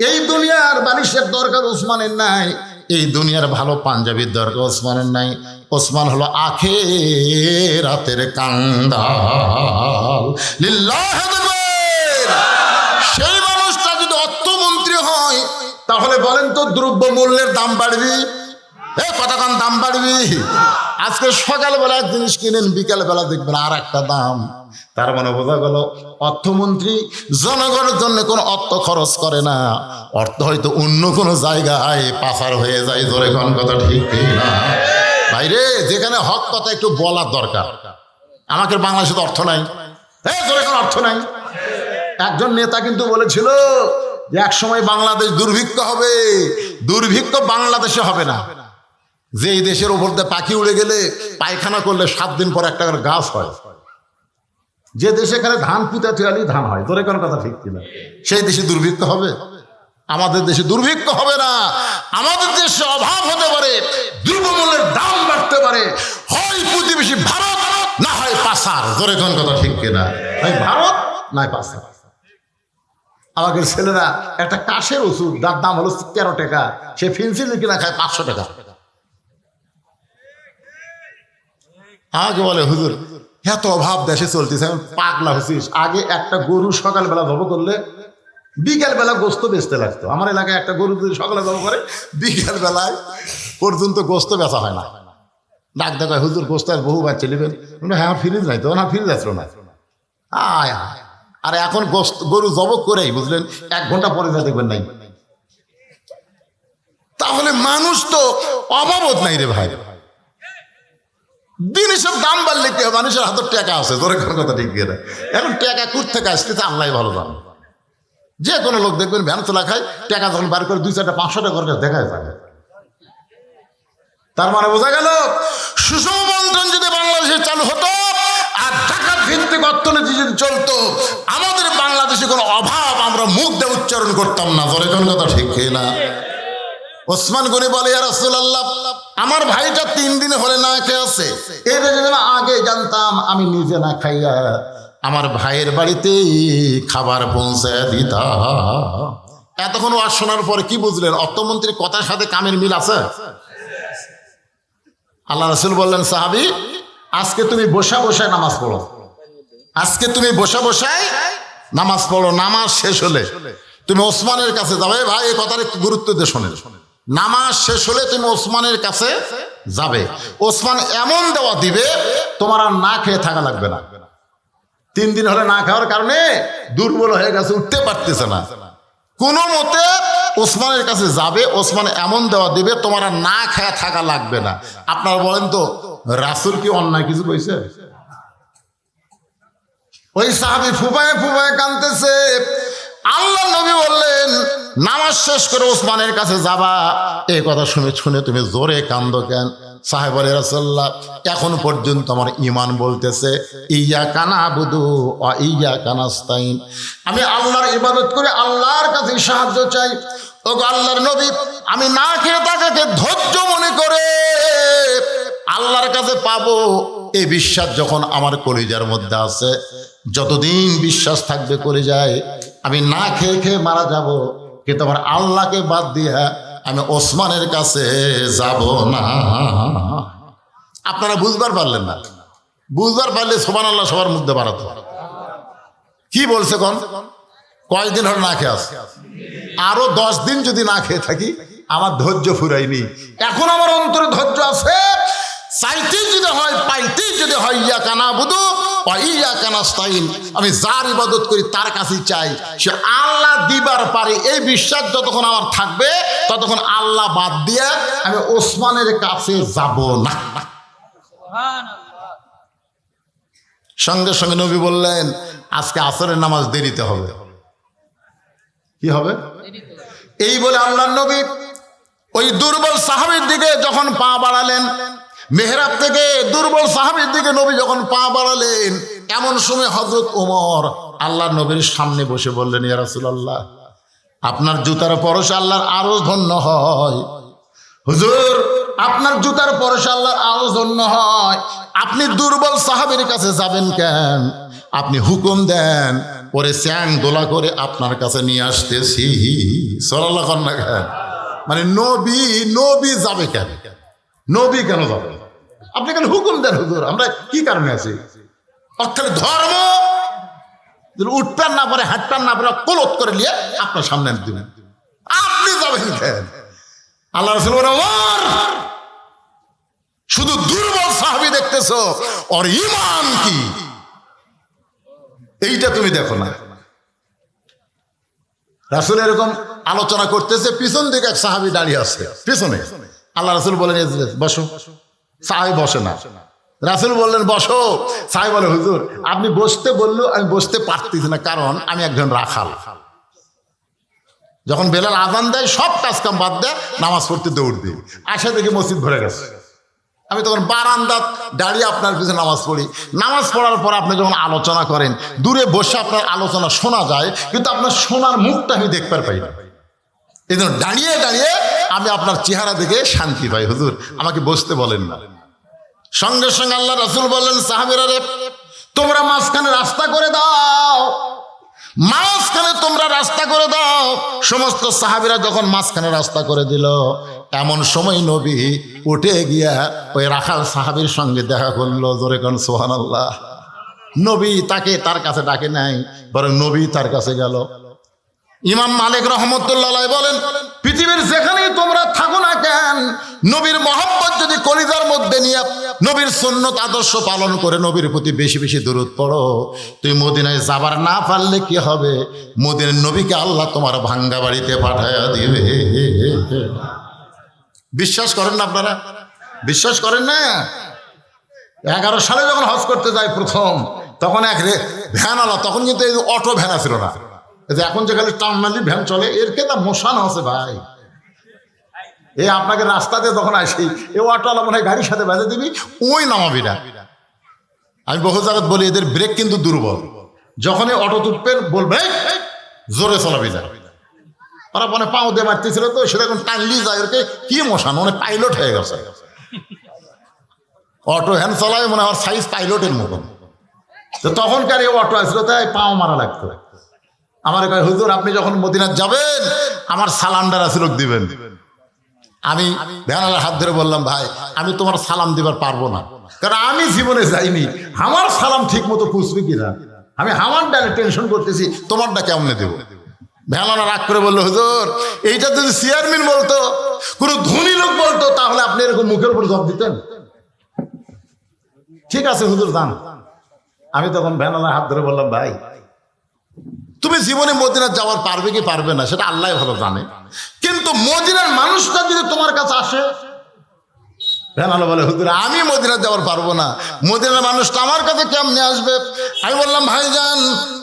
এই দুনিয়ার বালিশের দরকার ওসমানের নাই, এই দুনিয়ার ভালো পাঞ্জাবির দরকার ওসমানের নাই। ওসমান হলো আখিরাতের কাঙ্গাল। লিল্লাহি তাকবীর। সেই মানুষটা যদি অর্থমন্ত্রী হয়, তাহলে বলেন তো দ্রব্য মূল্যের দাম বাড়বে? কতক্ষণ দাম বাড়বে? আজকে সকালবেলা এক জিনিস কিনেন, বিকালবেলা দেখবেন আর একটা দাম। তার মানে বোঝা গেল অর্থমন্ত্রী জনগণের জন্য কোনো অর্থ খরচ করে না, অর্থ হয়তো অন্য কোনো জায়গায় পাচার হয়ে যায়। জোরে কোন কথা ঠিক না ভাইরে? যেখানে হক কথা একটু বলার দরকার। আমাদের বাংলাদেশে তো অর্থ নাই, জোরে কোন অর্থ নাই। একজন নেতা কিন্তু বলেছিল যে এক সময় বাংলাদেশ দুর্ভিক্ষ হবে। দুর্ভিক্ষ বাংলাদেশে হবে না, যে এই দেশের উপর দিয়ে পাখি উড়ে গেলে পায়খানা করলে 7 দিন পর একটা করে গাছ হয়, যে দেশে এখানে ধান পুঁতে চুয়ালি ধান হয়। তোর কোনো কথা ঠিক কিনা? সেই দেশে দুর্ভিক্ষ হবে? আমাদের দেশে দুর্ভিক্ষ হবে না। আমাদের দেশে অভাব হতে পারে, দ্রব্যমূল্যের দাম বাড়তে পারে, হয় প্রতিবেশী ভারত না হয় পাচার। তোর কোন কথা ঠিক কিনা? হয় ভারত নয় পাচার। আমাদের ছেলেরা একটা কাশের ওষুধ, যার দাম হলো 13 টাকা, সে ফেন্সিল কিনা খায় 500 টাকা। আমাকে বলে হুজুর এত অভাব দেশে চলতেছে, আমি পাগলা হচ্ছিস। আগে একটা গরু সকালবেলা জব করলে বিকালবেলা গোস্ত বেচতে লাগতো। আমার এলাকায় একটা গরু যদি সকালে জব করে, বিকাল বেলায় পর্যন্ত গোস্ত বেচা হয় না। ডাক দেখায় হুজুর গোস্ত আর বহু বাচ্চা নেবেন? হ্যাঁ ফ্রিজ নাই তো, না ফ্রিজ আসলো না। আয় আর এখন গোস্ত গরু জবক করেই বুঝলেন 1 ঘন্টা পরে যা দেখবেন নাই। তাহলে মানুষ তো অভাবত নাই রে ভাই। জিনিসের দাম বাড়লে কি হয়? মানুষের হাতে টাকা আছে, তোরে কোনো কথা ঠিক না। এখন টাকা কোথা থেকে আসতেছে আল্লাহ ভালো জানে। যে কোনো লোক দেখবেন ভ্যান তোলা খায়, টাকা যখন বার করে 2-4টা 500 টাকা করে দেখায় যায়। তার মানে বোঝা গেল সুষম বন্টন যদি বাংলাদেশে চালু হতো আর ডাকাত ভিত্তিক অর্থনীতি যদি চলতো, আমাদের বাংলাদেশে কোনো অভাব আমরা মুখ দিয়ে উচ্চারণ করতাম না। তোরে কোনো কথা ঠিক না? ওসমান গনি বলে ইয়া রাসূলুল্লাহ আমার ভাইটা 3 দিন হলে না খেয়ে আছে, এটা যদি আমি আগে জানতাম আমি নিজে না খাইয়া আমার ভাইয়ের বাড়িতেই খাবার পৌঁছায় দিতাম। এতক্ষণ ওয়াজ শোনার পরে কি বুঝলেন? অর্থমন্ত্রীর কথার সাথে কামের মিল আছে? আল্লাহ রাসূল বললেন সাহাবী আজকে তুমি বসা বসায় নামাজ পড়ো, আজকে তুমি বসা বসায় নামাজ পড়ো। নামাজ শেষ হলে তুমি ওসমানের কাছে যাবে। ভাই এই কথার একটু গুরুত্ব দিয়ে শোনেন। নামাজ শেষ হলে তুমি ওসমানের কাছে যাবে, ওসমান এমন দেওয়া দিবে তোমার আর না খেয়ে থাকা লাগবে না। 3 দিন হলে না খাওয়ার কারণে দুর্বল হয়ে গেছে, উঠতে পারতেছে না, কোনো মতে ওসমানের কাছে যাবে, ওসমান এমন দেওয়া দিবে তোমার আর না খেয়ে থাকা লাগবে না। আপনারা বলেন তো রাসূল কি অন্যায় কিছু কইছে? ওই সাহাবী ফুফায়ে ফুফায়ে কাঁদতেছে। আল্লাহ নবী বললেন, নামাজ শেষ করে ওসমানের কাছে যাবা। এই কথা শুনে শুনে তুমি জোরে কান্দো কেন? সাহেব বলে, রাসূলুল্লাহ, এখন পর্যন্ত আমার ঈমান বলতেছে ইয়্যাকা না'বুদু ওয়া ইয়্যাকা নাস্তাইন, আমি আল্লাহর ইবাদত করে আল্লাহর কাছে সাহায্য চাই। ওগো আল্লাহর নবী, আমি না খেয়ে তাকে ধৈর্য মনে করে আল্লাহর কাছে পাবো, এই বিশ্বাস যখন আমার কলিজার মধ্যে আছে, যতদিন বিশ্বাস থাকবে কলিজায়, আমি না খেয়ে খেয়ে মারা যাব, কিন্তু আমার আল্লাহকে বাদ দিয়া আমি ওসমানের কাছে যাব না। আপনারা বুঝবার পারলেন না? বুঝবার পারলে সুবহানাল্লাহ সবার মধ্যে বাড়াতো। কি বলছে কোন? কয়দিন হল না খেয়ে আছে? আরো 10 দিন যদি না খেয়ে থাকি, আমার ধৈর্য ফুরাইনি। এখন আমার অন্তরে ধৈর্য আছে। চাইতেই যদি হয়, পাইতেই যদি হয়, ইয়্যাকা না'বুদু ওয়া ইয়্যাকা নাস্তাইন, আমি যার ইবাদত করি তার কাছেই চাই, সে আল্লাহ দিবার পারে, এই বিশ্বাস যতক্ষণ আমার থাকবে ততক্ষণ আল্লাহ বাদ দিয়ে আমি ওসমানের কাছে যাব না। সঙ্গে সঙ্গে নবী বললেন, আজকে আসরের নামাজ দেরিতে হবে। কি হবে? এই বলে আল্লাহর নবী ওই দুর্বল সাহাবীর দিকে যখন পা বাড়ালেন, মেহরাব থেকে দুর্বল সাহাবীর দিকে নবী যখন পা বাড়ালেন, এমন সময় হযরত ওমর আল্লাহর নবীর সামনে বসে বললেন, ইয়া রাসূলুল্লাহ, আপনার জুতার পরশে আল্লাহর আরশ ধন্য হয়। হুজুর, আপনার জুতার পরশে আল্লাহর আরশ ধন্য হয়, আপনি দুর্বল সাহাবীর কাছে যাবেন কেন? আপনি হুকুম দেন, পরে চ্যাং দোলা করে আপনার কাছে নিয়ে আসতেছি। সাল্লাল্লাহু আলাইহি ওয়াসাল্লাম। মানে নবী যাবে কেন? নবী কেন যাবে? আপনি কেন হুকুম দেন? হুজুর, আমরা কি কারণে আছি? অর্থাৎ ধর্ম উঠতেন না পারে, হাঁটতেন না পারে, কলত করে নিয়ে আপনার সামনে দিবেন, আপনি যাবেন কেন? আল্লাহ রাসূল বলেন, ওমর, শুধু দুর্বল সাহাবী দেখতেছো, ওর ঈমান কি এইটা তুমি দেখো না। রাসূল এরকম আলোচনা করতেছে, পিছন দিকে এক সাহাবী দাঁড়িয়ে আছে পিছনে। আল্লাহ রাসূল বলেন, বসো। সাহাবী বসে না। রাসূল বললেন, বসো। সাহাবী বলে, হুজুর, আপনি বসতে বললেও আমি বসতে পারতেছি না, কারণ আমি একজন রাখাল। যখন বেলাল আযান দেয়, সব কাজ কাম বাদ দেয়, নামাজ পড়তে দৌড় দিই। আসা দেখি মসজিদ ভরে গেছে। আমি তখন বারান্দাত দাঁড়িয়ে আপনার পিছনে নামাজ পড়ি। নামাজ পড়ার পর আপনি যখন আলোচনা করেন, দূরে বসে আপনার আলোচনা শোনা যায়, কিন্তু আপনার শোনার মুখটা আমি দেখতে পাই না। এই জন্য দাঁড়িয়ে দাঁড়িয়ে আমি আপনার চেহারা দেখে শান্তি পাই। হুজুর, আমাকে বসতে বলেন না। সঙ্গে সঙ্গে আল্লাহ রাসূল বললেন, সাহাবীরা রে, তোমরা মাঝখানে রাস্তা করে দাও, মাঝখানে তোমরা রাস্তা করে দাও। সমস্ত সাহাবীরা যখন মাঝখানে রাস্তা করে দিল, এমন সময় নবী উঠে গিয়া ওই রাখাল সাহাবীর সঙ্গে দেখা করলো। জোরে কোন সুবহানাল্লাহ। নবী তাকে তার কাছে ডাকে নাই, বরং নবী তার কাছে গেল। ইমাম মালিক রহমতুল্লাহ আলাইহি বলেন, পৃথিবীর যেখানেই তোমরা থাকো না কেন, নবীর মহব্বত যদি কলিজার মধ্যে নিয়ে নবীর সুন্নত আদর্শ পালন করে নবীর প্রতি বেশি বেশি দরুদ পড়ো, তুই মদিনায় যাবার না পারলে কি হবে? মদিনার নবীকে আল্লাহ তোমার ভাঙ্গা বাড়িতে পাঠায়া দিবে। বিশ্বাস করেন না আপনারা? বিশ্বাস করেন না? 11 সালে যখন হজ করতে যাই প্রথম, তখন এক ভ্যানওয়ালা, তখন কিন্তু এই অটো ভ্যান ছিল না, এখন যে খালি টার্মিনালি ভ্যান চলে, এর কে তা মশান আছে ভাই। এই আপনাকে রাস্তাতে যখন আসি, এ অটোওয়ালা মনে হয় গাড়ির সাথে বেঁধে দিবি, ওই নামাবি না। আমি বহু জায়গায় বলি, এদের ব্রেক কিন্তু দুর্বল। যখনই অটো তুটবেন বলবে জোরে চলাবি না। ওরা মনে পাও দিয়ে মারতেছিল তো, সেটা এখন টানলি যায়, ওকে কি মশান, মানে পাইলট হয়ে গেছে। অটো ভ্যান চলায় মনে হয় সাইজ পাইলটের মতন। তো তখনকার এই অটো আসলো, তাই পাও মারা লাগতো। আমার কয়, হুজুর, আপনি যখন মদিনাত যাবেন আমার সালামটা রাসূলক দিবেন। আমি ভ্যানালার হাত ধরে বললাম, ভাই, আমি তোমার সালাম দিবার পারবো না, কারণ আমি জীবনে যাইনি, আমার সালাম ঠিক মতো পুষবে কিনা, আমি আমার ডালে টেনশন করতেছি, তোমারটা কেমনে দেবো? ভ্যানালা রাগ করে বললো, হুজুর, এইটা যদি চেয়ারম্যান বলতো, কোনো ধনী লোক বলতো, তাহলে আপনি এরকম মুখের উপর জব দিতেন। ঠিক আছে হুজুর, যান। আমি তখন ভ্যানালার হাত ধরে বললাম, ভাই, তুমি জীবনে মদিনা যাওয়ার পারবে কি পারবে না সেটা আল্লাহ ভালো জানে, কিন্তু মদিনার মানুষটা যদি তোমার কাছে আসে, বেনালো বলে হুজুর আমি মদিনা যাওয়ার পারবো না, মদিনার মানুষটা আমার কাছে কেমনে আসবে? আমি বললাম ভাইজান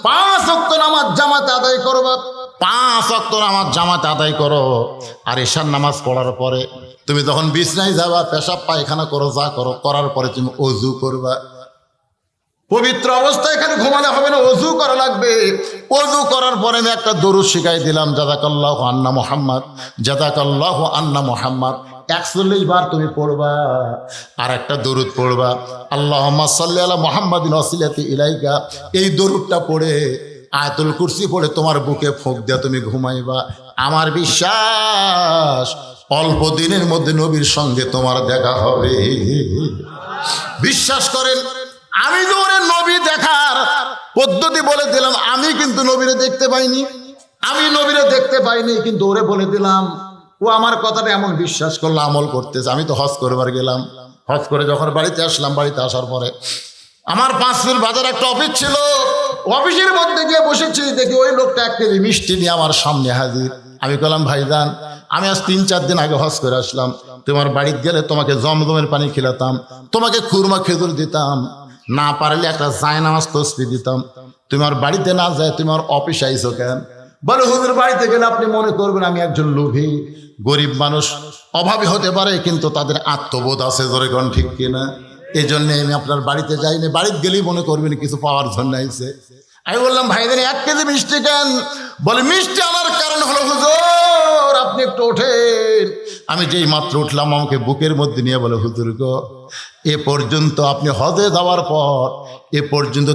5 ওয়াক্ত নামাজ জামাতে আদায় করবা, 5 ওয়াক্ত নামাজ জামাতে আদায় করো। আর ঈশার নামাজ পড়ার পরে তুমি যখন বিছনায় যাবা, পেশাব পায়খানা করো, যা করো, করার পরে তুমি ওযু করবা। পবিত্র অবস্থায় এখানে ঘুমালে হবে না, ওযু করা লাগবে। ওযু করার পরে আমি একটা দরুদ শিখাই দিলাম, জাযাকাল্লাহু আন্না মুহাম্মদ, জাযাকাল্লাহু আন্না মুহাম্মদ। 41 বার তুমি পড়বা। আর একটা দরুদ পড়বা, আল্লাহুম্মা সাল্লি আলা মুহাম্মাদিন ওয়াসিলাতি ইলাইকা। এই দরুদটা পড়ে আয়াতুল কুরসি পড়ে তোমার বুকে ফুঁক দিয়া তুমি ঘুমাইবা। আমার বিশ্বাস অল্প দিনের মধ্যে নবীর সঙ্গে তোমার দেখা হবে। বিশ্বাস করেন, আমি যে ওরে নবী দেখার পদ্ধতি বলে দিলাম, আমি কিন্তু নবীরে দেখতে পাইনি, আমি নবীরে দেখতে পাইনি, কিন্তু ওরে বলে দিলাম। ও আমার কথাটা এমন বিশ্বাস করলো, আমল করতেছে। আমি তো হজ করবার গেলাম, হজ করে যখন বাড়িতে আসলাম, বাড়িতে আসার পরে আমার 5 মিল বাজার একটা অফিস ছিল, অফিসের মধ্যে গিয়ে বসেছি, দেখি ওই লোকটা 1 কেজি মিষ্টি নিয়ে আমার সামনে হাজির। আমি বললাম ভাইজান, আমি আজ 3-4 দিন আগে হজ করে আসলাম, তোমার বাড়িতে গেলে তোমাকে জমজমের পানি খিলাতাম, তোমাকে খুরমা খেজুর দিতাম, না পারলে একটা জায়নামাজ তসবিহ দিতাম। তোমার বাড়িতে না যায় তোমার অফিসে আইছো কেন? বলে হুজুর বাড়িতে গেলে আপনি মনে করবেন আমি একজন লোভী। গরিব মানুষ অভাবী হতে পারে, কিন্তু তাদের আত্মবোধ আছে, জোরে কোন ঠিক কিনা? এই জন্যে আমি আপনার বাড়িতে যাইনি, বাড়িতে গেলেই মনে করবেন কিছু পাওয়ার জন্য আইছে। আমি বললাম ভাইজান 1 কেজি মিষ্টি কেন? বলে মিষ্টি আনার কারণ হলো হুজুর আপনি একটু ওঠেন। আমি যেই মাত্র উঠলাম, আমাকে বুকের মধ্যে নিয়ে বলে হুজুর গো, এ পর্যন্ত আপনি হজে যাওয়ার পর এ পর্যন্ত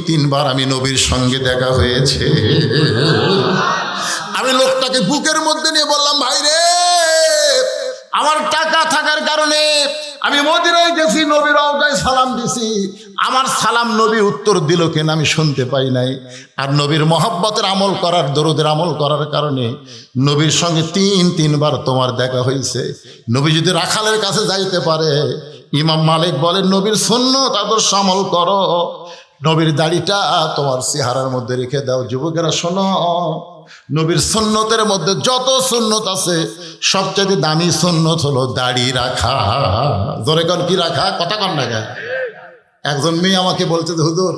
3 বার আমি নবীর সঙ্গে দেখা হয়েছে। আমি লোকটাকে বুকের মধ্যে নিয়ে বললাম ভাই রে, আমার টাকা থাকার কারণে আমি মদিনায় গেছি, নবীর রওজায় সালাম দিছি, আমার সালাম নবী উত্তর দিল কেন আমি শুনতে পাই নাই। আর নবীর মহব্বতের আমল করার, দরুদের আমল করার কারণে নবীর সঙ্গে 3 বার তোমার দেখা হয়েছে। নবী যদি রাখালের কাছে যাইতে পারে, ইমাম মালিক বলেন নবীর সুন্নত আদর্শ আমল করো, নবীর দাড়িটা তোমার চেহারার মধ্যে রেখে দাও। যুবকেরা শোনো, নবীর সুন্নতের মধ্যে যত সুন্নত আছে, সবচেয়ে দামি সুন্নত হলো দাড়ি রাখা। জোরে কন কি রাখা? কথা কন না। একজন মেয়ে আমাকে বলছে যে হুজুর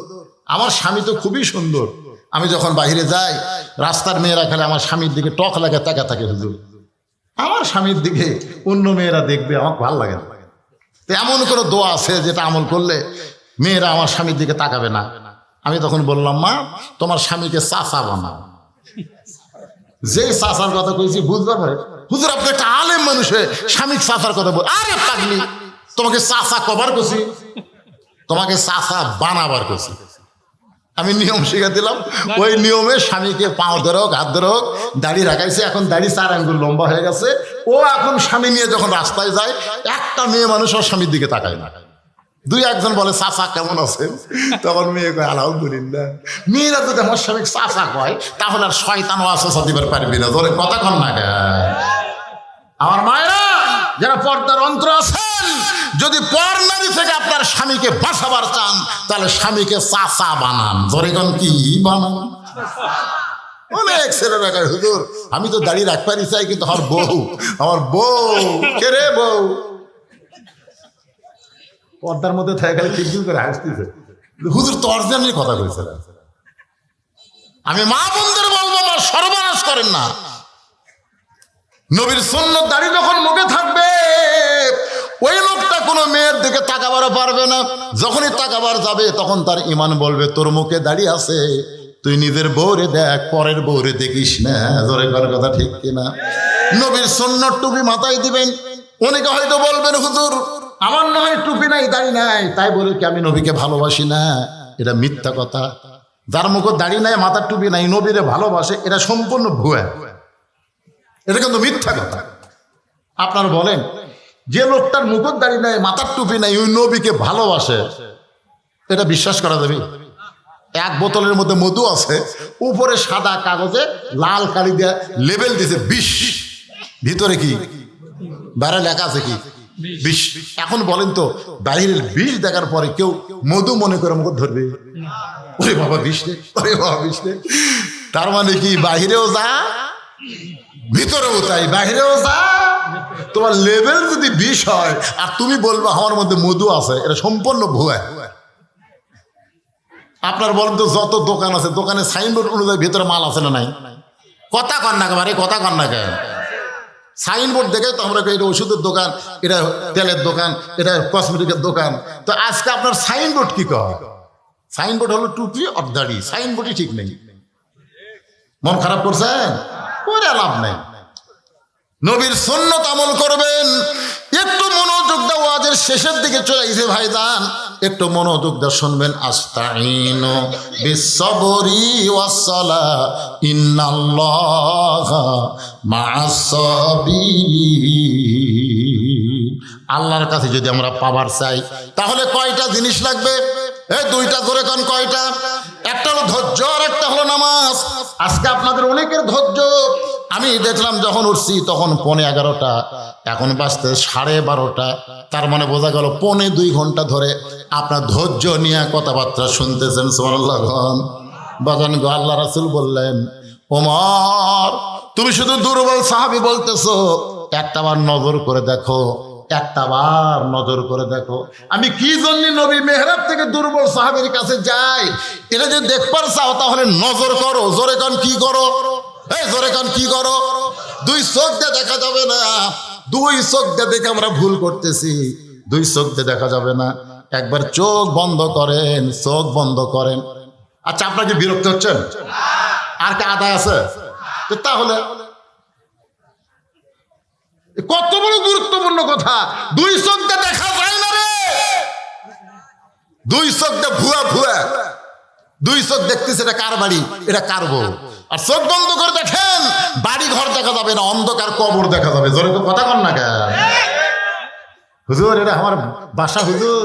আমার স্বামী তো খুবই সুন্দর, আমি যখন বাইরে যাই রাস্তার মেয়েরা খালি আমার স্বামীর দিকে টক লাগে তাকা থাকে। হুজুর আমার স্বামীর দিকে অন্য মেয়েরা দেখবে, আমার ভালো লাগে না। এমন কোনো দোয়া আছে যেটা আমল করলে মেয়েরা আমার স্বামীর দিকে তাকাবে না? আমি তখন বললাম মা, তোমার স্বামীকে চাচা বানাও। যে চাচার কথা কইছি বুঝবার পরে হুজুর আপনি একটা আলেম মানুষ হয়ে স্বামীর চাচার কথা বল। আরে পাগলি, তোমাকে চাচা কবার করছি, তোমাকে চাচা বানাবার করছি। আমি নিয়ম শিখে দিলাম, ওই নিয়মে স্বামীকে পাও ধরে হোক, হাত ধরে হোক, দাড়ি রাখাইছে। এখন দাড়ি 4 আঙ্গুল লম্বা হয়ে গেছে। ও এখন স্বামী নিয়ে যখন রাস্তায় যায়, একটা মেয়ে মানুষ ওর স্বামীর দিকে তাকায় না। 2-1 বলে চাচা কেমন আছেন, তখন মেয়ে কয় আলহামদুলিল্লাহ। মেয়েরা যদি আমার স্বামী চাচা কয়, তাহলে আর শয়তান ওয়াসওয়াসা দিবার পারবি না। ধরে কথা কন না। আমার মায়েরা যারা পর্দার অন্তর আছেন, যদি পর নারী থেকে আপনার স্বামীকে বাঁচাবার চান, তাহলে স্বামীকে চাচা বানান। ধরে কন কি বানান? অনেক ছেলে রাখায় হুজুর আমি তো দাঁড়িয়ে রাখবারই চাই, কিন্তু আমার বউ কে রে বউ পর্দার মধ্যে থাকে খালি খিলখিল করে হাসতেছে। হুজুর তো অরিজিনালি কথা কইছে। আমি মা বোনদের বলবো, আমার সর্বনাশ করেন না। নবীর সুন্নত দাড়ি যখন মুখে থাকবে, ওই লোকটা কোনো মেয়ের দিকে তাকাবারও পারবে না। যখনই তাকাবার যাবে তখন তার ইমান বলবে তোর মুখে দাড়ি আছে, তুই নিজের বউরে দেখ, পরের বউরে দেখিস না। জোরে করার কথা ঠিক কিনা? নবীর সুন্নত টুপি মাথায় দিবেন। অনেকে হয়তো বলবেন হুজুর আমার নয় টুপি নাই, দাড়ি নাই, তাই বলে কি আমি নবীকে ভালোবাসি না? এটা মিথ্যা কথা। যার মুখে দাড়ি নাই, মাথার টুপি নাই, নবীরে ভালোবাসে, এটা সম্পূর্ণ ভুয়া। এটা কিন্তু মিথ্যা কথা। আপনারা বলেন যে লোকটার মুখের দাড়ি নাই, মাথার টুপি নাই, ওই নবীকে ভালোবাসে, এটা বিশ্বাস করা যাবে? 1 বোতলের মধ্যে মধু আছে, উপরে সাদা কাগজে লাল কালি দিয়ে লেবেল দিয়েছে 20, ভিতরে কি বাইরে লেখা আছে কি 20। এখন বলেন তো বাইরের 20 দেখার পরে কেউ মধু মনে করে মুখ ধরবে? ওরে বাবা 20 রে, ওরে বাবা 20 রে। তার মানে কি বাহিরেও যা ভিতরেও তাই, বাহিরেও যা তোমার লেভেল যদি 20 হয় আর তুমি বলবে আমার মধ্যে মধু আছে, এটা সম্পূর্ণ ভুয়া। আপনার বলেন তো যত দোকান আছে, দোকানে সাইনবোর্ড অনুযায়ী ভেতরে মাল আছে না নাই? কথা কন না ভাই, কথা কন না কেন? সাইনবোর্ড দেখে তো আমরা এটা ওষুধের দোকান, এটা তেলের দোকান, এটা কসমেটিকের দোকান। তো আজকে আপনার সাইনবোর্ড কি কয়? সাইনবোর্ড হলো টুপি আর দাড়ি, সাইনবোর্ডই ঠিক নেই। মন খারাপ করছেন? ওরে লাভ নেই। নবীর সুন্নাত আমল করবেন। একটু মনোযোগ দাও, ওয়াজের শেষের দিকে চলে গেছে ভাইজান, একটু মনোযোগ দাও শুনবেন। আস্তাইনু বিসসবরি ওয়াসসালাহ ইন্নাল্লাহা মা'আস সাবিরিন। আল্লাহর কাছে যদি আমরা পাওয়ার চাই তাহলে কয়টা জিনিস লাগবে? এই দুইটা ধরে কোন কয়টা? একটা হলো ধৈর্য আর একটা হলো নামাজ। আজকে আপনাদের অনেকের ধৈর্য, আমি দেখলাম যখন উঠছি তখন 11:15, এখন বাজতে 12:30। তার মানে বোঝা গেল 1.25 ঘন্টা ধরে আপনার ধৈর্য নিয়ে কথাবার্তা শুনতেছেন। সুবহানাল্লাহ। বাজান গো, আল্লাহ রাসূল বললেন, ওমর তুমি শুধু দুর্বল সাহাবী বলতেছো, একটাবার নজর করে দেখো, একটাবার নজর করে দেখো আমি কি জন্য নবী মেহরাব থেকে দুর্বল সাহাবীর কাছে যাই। এটা যদি দেখবার চাও তাহলে নজর করো। জোরে কান কি করো? এই জোরে কান কি করো? দুই চোখ দিয়ে দেখা যাবে না, দুই চোখ দিয়ে দেখে আমরা ভুল করতেছি। দুই চোখ দিয়ে দেখা যাবে না, একবার চোখ বন্ধ করেন, চোখ বন্ধ করেন। আচ্ছা, আপনাকে বিরক্ত হচ্ছেন? আর কি আদায় আছে? তাহলে কত বড় গুরুত্বপূর্ণ কথা, দুই চোখ দিয়ে দেখা যায় না রে। দুই চোখ দিয়ে ভুয়া ভুয়া, দুই চোখ দেখতেছে এটা কার বাড়ি, এটা কার বউ। আর চোখ বন্ধ করে দেখেন, বাড়ি ঘর দেখা যাবে না, অন্ধকার কবর দেখা যাবে। জোরে তো কথা কন না কেন? হুজুর এটা আমার বাসা, হুজুর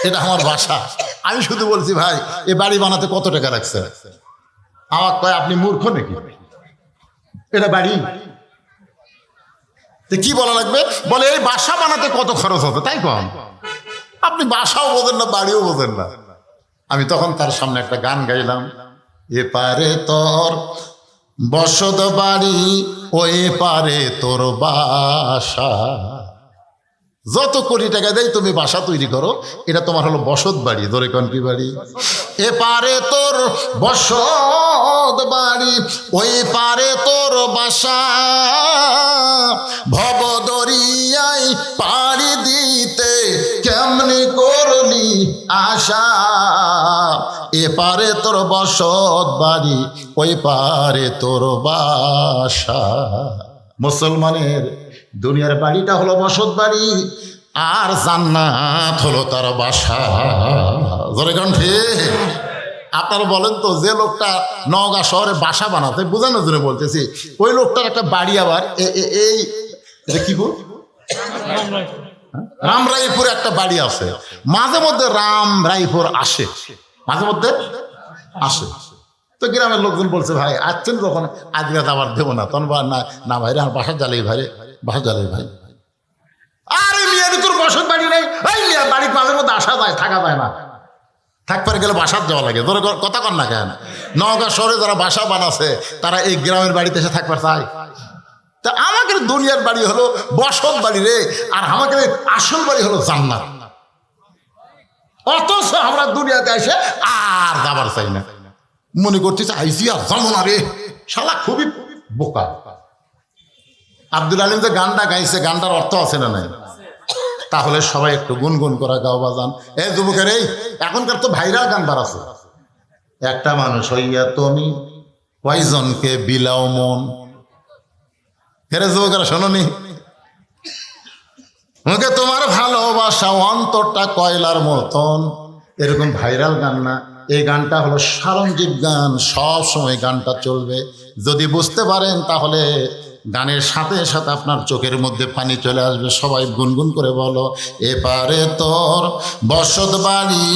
এটা আমার বাসা। আমি শুধু বলছি ভাই এ বাড়ি বানাতে কত টাকা লাগছে? আমার কয় আপনি মূর্খ নাকি, এটা বাড়ি কি বলা লাগবে? বলে এই বাসা বানাতে কত খরচ হবে, তাই কম। আপনি বাসাও বোঝেন না, বাড়িও বোঝেন না। আমি তখন তার সামনে একটা গান গাইলাম, এপারে তোর বসত বাড়ি, ওই পারে তোর বাসা। যত কোটি টাকা দেয় তুমি বাসা তৈরি করো, এটা তোমার হলো বসত বাড়ি। ধরে কোন কি বাড়ি? এপারে তোর বসত বাড়ি, ওই পারে তোর বাসা। ভব দরিয়ায় পাড়ি দিতে কেমনি করলি আশা। এপারে তোর বসত বাড়ি, ওই পারে তোর বাসা। মুসলমানের দুনিয়ার বাড়িটা হলো বসত বাড়ি, আর জান্নাত হলো তার বাসা। জোরে কণ্ঠে আপনারা বলেন তো, যে লোকটা নওগাঁ শহরে বাসা বানাতে, বোঝানোর জন্য বলতেছি, ওই লোকটার একটা বাড়ি আবার এই কি বল রামরাইপুরে একটা বাড়ি আছে। মাঝে মধ্যে রামরাইপুর আসে, মাঝে মধ্যে আসে। তো গ্রামের লোকজন বলছে ভাই আসছেন যখন, আজকে আবার দেবো না। তখন না ভাই রে, আমার বাসার জ্বালাই ভাই রে, বাসার জ্বালাই ভাই। আরে মিয়া তোর বসত বাড়ি নেই? এই মিয়া বাড়ির মাঝে মধ্যে আসা যায়, থাকা যায় না। থাকবার গেলে বাসার যাওয়া লাগে। ধরে কথা কন না কেন? নওগাঁ শহরে যারা বাসা বানাছে তারা এই গ্রামের বাড়িতে এসে থাকবার চায়। তা আমাকে দুনিয়ার বাড়ি হলো বসত বাড়ি রে, আর আমাকে আসল বাড়ি হলো জান্নাত। অথচ আমরা দুনিয়াতে এসে আর যাবার চাই না, মনে করতেছে আইসি আর জানো না রে। শালা খুবই বোকা। আব্দুল আলিম যে গানটা গাইছে, গানটার অর্থ আছে না নাই? তাহলে সবাই একটু গুনগুন করা গাও বাজান। এই যুবকের, এই এখনকার তো ভাইরাল গান বাড়াছে, একটা মানুষ হইয়া তুমি কয়জনকে বিলাও মন। হেরে যুবকেরা শোনোনি? মুখে তোমার ভালোবাসা অন্তরটা কয়লার মতন, এরকম ভাইরাল গান না। এই গানটা হলো সারঞ্জীব গান, সব সময় গানটা চলবে। যদি বুঝতে পারেন তাহলে গানের সাথে সাথে আপনার চোখের মধ্যে পানি চলে আসবে। সবাই গুনগুন করে বলো, এপারে তোর বসত বাড়ি,